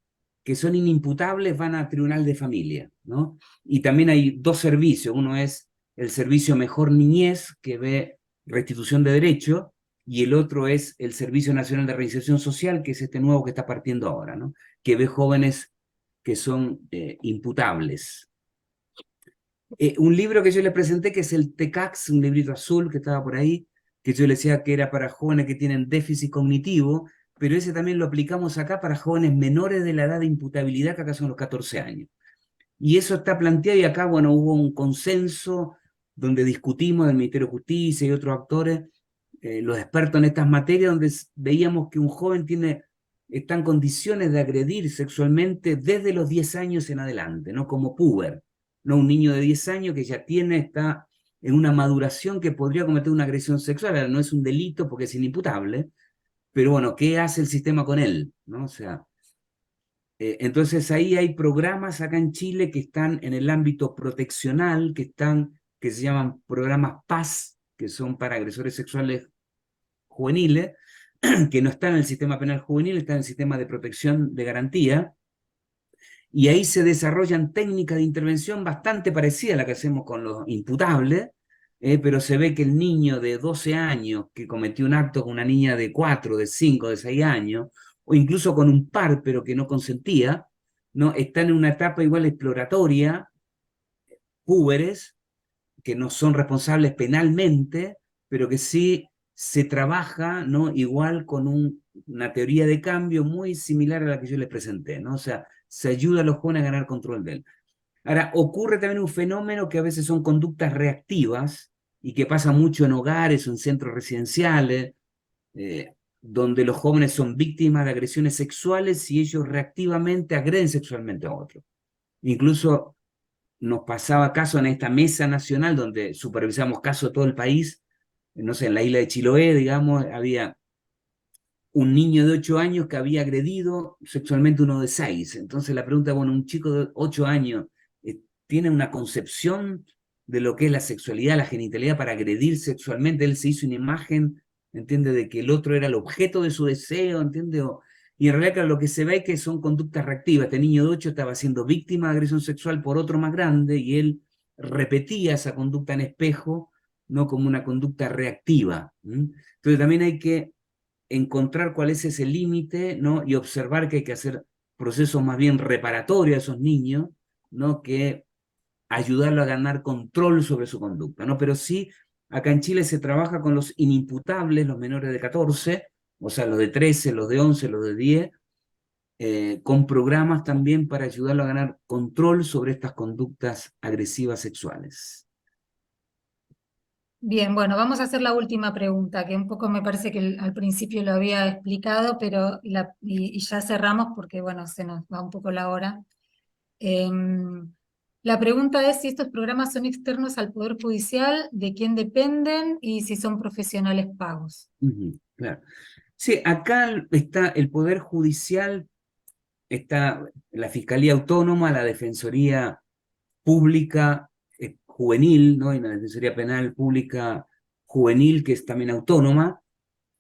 que son inimputables, van a tribunal de familia, ¿no? Y también hay dos servicios, uno es el servicio Mejor Niñez, que ve restitución de derechos, y el otro es el Servicio Nacional de Reinserción Social, que es este nuevo que está partiendo ahora, ¿no? Que ve jóvenes que son imputables. Un libro que yo le presenté, que es el TECAX, un librito azul que estaba por ahí, que yo le decía que era para jóvenes que tienen déficit cognitivo, pero ese también lo aplicamos acá para jóvenes menores de la edad de imputabilidad, que acá son los 14 años. Y eso está planteado y acá, bueno, hubo un consenso donde discutimos del Ministerio de Justicia y otros actores, los expertos en estas materias, donde veíamos que un joven está en condiciones de agredir sexualmente desde los 10 años en adelante, ¿no? Como puber, ¿no? Un niño de 10 años que ya está en una maduración que podría cometer una agresión sexual. Ahora, no es un delito porque es inimputable, pero bueno, ¿qué hace el sistema con él? ¿No? O sea, entonces ahí hay programas acá en Chile que están en el ámbito proteccional, que se llaman programas PAS, que son para agresores sexuales juveniles, que no están en el sistema penal juvenil, están en el sistema de protección de garantía, y ahí se desarrollan técnicas de intervención bastante parecidas a la que hacemos con los imputables, pero se ve que el niño de 12 años que cometió un acto con una niña de 4, de 5, de 6 años, o incluso con un par pero que no consentía, ¿no? Están en una etapa igual exploratoria, púberes, que no son responsables penalmente, pero que sí se trabaja, ¿no? Igual con una teoría de cambio muy similar a la que yo les presenté, ¿no? O sea, se ayuda a los jóvenes a ganar control de él. Ahora, ocurre también un fenómeno que a veces son conductas reactivas y que pasa mucho en hogares o en centros residenciales, donde los jóvenes son víctimas de agresiones sexuales y ellos reactivamente agreden sexualmente a otros. Incluso nos pasaba caso en esta mesa nacional donde supervisamos casos de todo el país, no sé, en la isla de Chiloé, digamos, había un niño de 8 años que había agredido sexualmente a uno de 6. Entonces la pregunta, bueno, un chico de 8 años tiene una concepción de lo que es la sexualidad, la genitalidad para agredir sexualmente. Él se hizo una imagen, ¿entiende?, de que el otro era el objeto de su deseo, ¿entiende? Y en realidad, claro, lo que se ve es que son conductas reactivas. Este niño de 8 estaba siendo víctima de agresión sexual por otro más grande y él repetía esa conducta en espejo, no como una conducta reactiva. Entonces también hay que encontrar cuál es ese límite, ¿no? Y observar que hay que hacer procesos más bien reparatorios a esos niños, ¿no? Que ayudarlo a ganar control sobre su conducta, ¿no? Pero sí, acá en Chile se trabaja con los inimputables, los menores de 14, o sea, los de 13, los de 11, los de 10, con programas también para ayudarlo a ganar control sobre estas conductas agresivas sexuales. Bien, bueno, vamos a hacer la última pregunta, que un poco me parece que al principio lo había explicado, pero y ya cerramos porque, bueno, se nos va un poco la hora. La pregunta es si estos programas son externos al Poder Judicial, de quién dependen y si son profesionales pagos. Claro. Sí, acá está el Poder Judicial, está la Fiscalía Autónoma, la Defensoría Pública Juvenil, ¿no? Y la Defensoría Penal Pública Juvenil, que es también autónoma,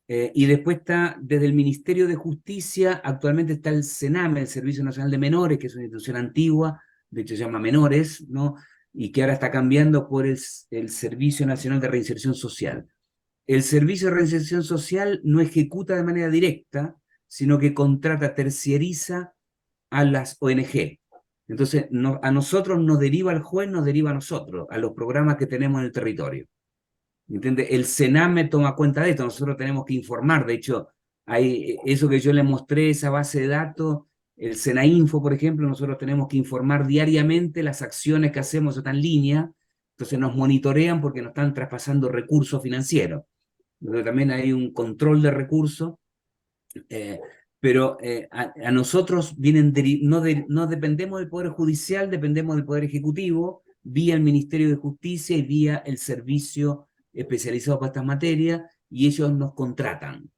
y después está desde el Ministerio de Justicia, actualmente está el SENAME, el Servicio Nacional de Menores, que es una institución antigua, de hecho se llama Menores, ¿no? Y que ahora está cambiando por el Servicio Nacional de Reinserción Social. El Servicio de Reinserción Social no ejecuta de manera directa, sino que contrata, terciariza a las ONG. Entonces, a nosotros nos deriva el juez, nos deriva a nosotros, a los programas que tenemos en el territorio. ¿Entiende? El SENAME toma cuenta de esto, nosotros tenemos que informar. De hecho, hay eso que yo les mostré, esa base de datos, el SENAINFO, por ejemplo, nosotros tenemos que informar diariamente las acciones que hacemos están en línea, entonces nos monitorean porque nos están traspasando recursos financieros. Entonces, también hay un control de recursos, pero a nosotros vienen no dependemos del Poder Judicial, dependemos del Poder Ejecutivo, vía el Ministerio de Justicia y vía el Servicio Especializado para estas materias, y ellos nos contratan.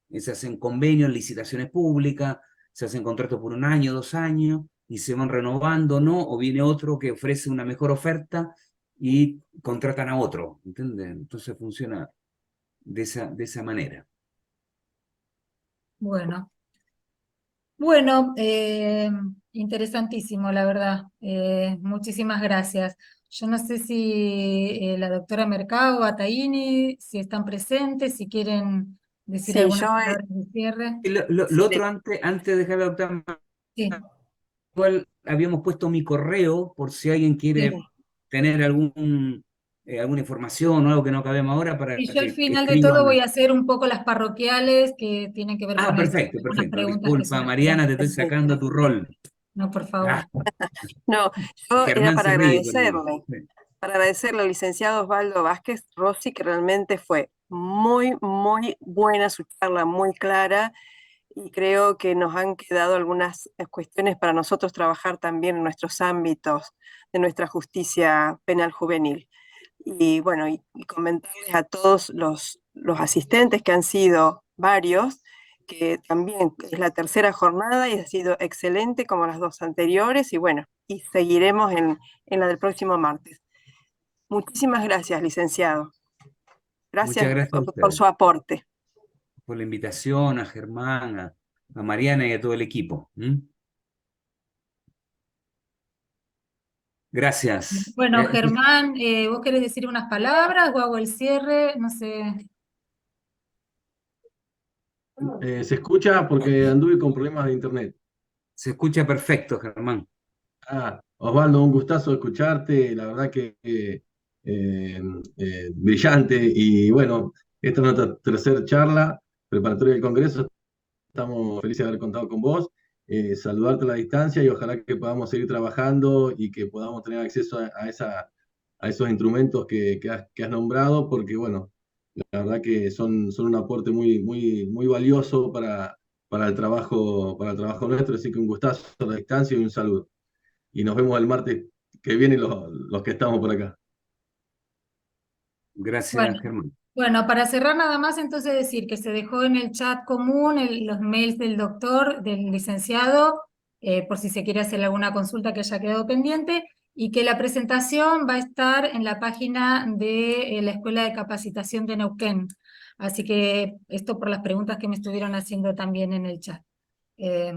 Se hacen convenios, licitaciones públicas, se hacen contratos por 1 año, 2 años, y se van renovando, ¿no? O viene otro que ofrece una mejor oferta y contratan a otro, ¿entiendes? Entonces funciona de esa manera. Bueno. Bueno, interesantísimo, la verdad. Muchísimas gracias. Yo no sé si la doctora Mercado, Bataini, si están presentes, si quieren decir Sí, algunas yo palabras de cierre. Y sí, lo otro, antes de dejar la doctora, Sí, igual habíamos puesto mi correo por si alguien sí. quiere tener alguna información o algo que no acabemos ahora para Y yo al que final de todo voy escriban. a hacer un poco las parroquiales que tienen que ver Ah, con eso, perfecto, algunas perfecto. preguntas que se Disculpa, nos quedan Mariana, te estoy perfecto. sacando tu rol. No, por Ah, favor. No, yo era Germán se ríe conmigo. Sí. para agradecerle al licenciado Osvaldo Vázquez Rossi, que realmente fue muy, muy buena su charla, muy clara, y creo que nos han quedado algunas cuestiones para nosotros trabajar también en nuestros ámbitos de nuestra justicia penal juvenil. Y bueno, y comentarles a todos los asistentes, que han sido varios, que también es la tercera jornada y ha sido excelente como las 2 anteriores, y bueno, y seguiremos en la del próximo martes. Muchísimas gracias, licenciado. Muchas Gracias gracias a por ustedes su aporte. por la invitación, a Germán, a Mariana y a todo el equipo. Gracias. Bueno, Germán, ¿vos querés decir unas palabras o hago el cierre? No sé. Se escucha porque anduve con problemas de internet. Se escucha perfecto, Germán. Osvaldo, un gustazo escucharte, la verdad que brillante y bueno, Esta es nuestra tercera charla preparatoria del Congreso. Estamos felices de haber contado con vos. Saludarte a la distancia y ojalá que podamos seguir trabajando y que podamos tener acceso a esos instrumentos que has nombrado, porque bueno, la verdad que son un aporte muy valioso para el trabajo nuestro, así que un gustazo a la distancia y un saludo. Y nos vemos el martes que viene los que estamos por acá. Gracias, Bueno, Germán. bueno, para cerrar nada más, entonces decir que se dejó en el chat común los mails del doctor, del licenciado, por si se quiere hacer alguna consulta que haya quedado pendiente, y que la presentación va a estar en la página de la Escuela de Capacitación de Neuquén. Así que esto por las preguntas que me estuvieron haciendo también en el chat.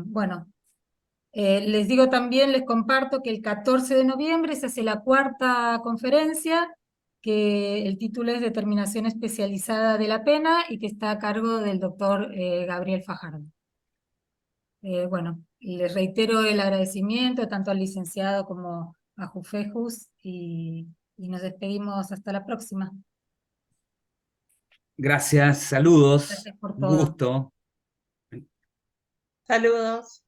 Bueno, les digo también, les comparto que el 14 de noviembre se hace la cuarta conferencia, que el título es Determinación Especializada de la Pena y que está a cargo del doctor Gabriel Fajardo. Bueno, les reitero el agradecimiento tanto al licenciado como a Jufejus y nos despedimos hasta la próxima. Gracias, saludos, Gracias por un todo. gusto. Saludos.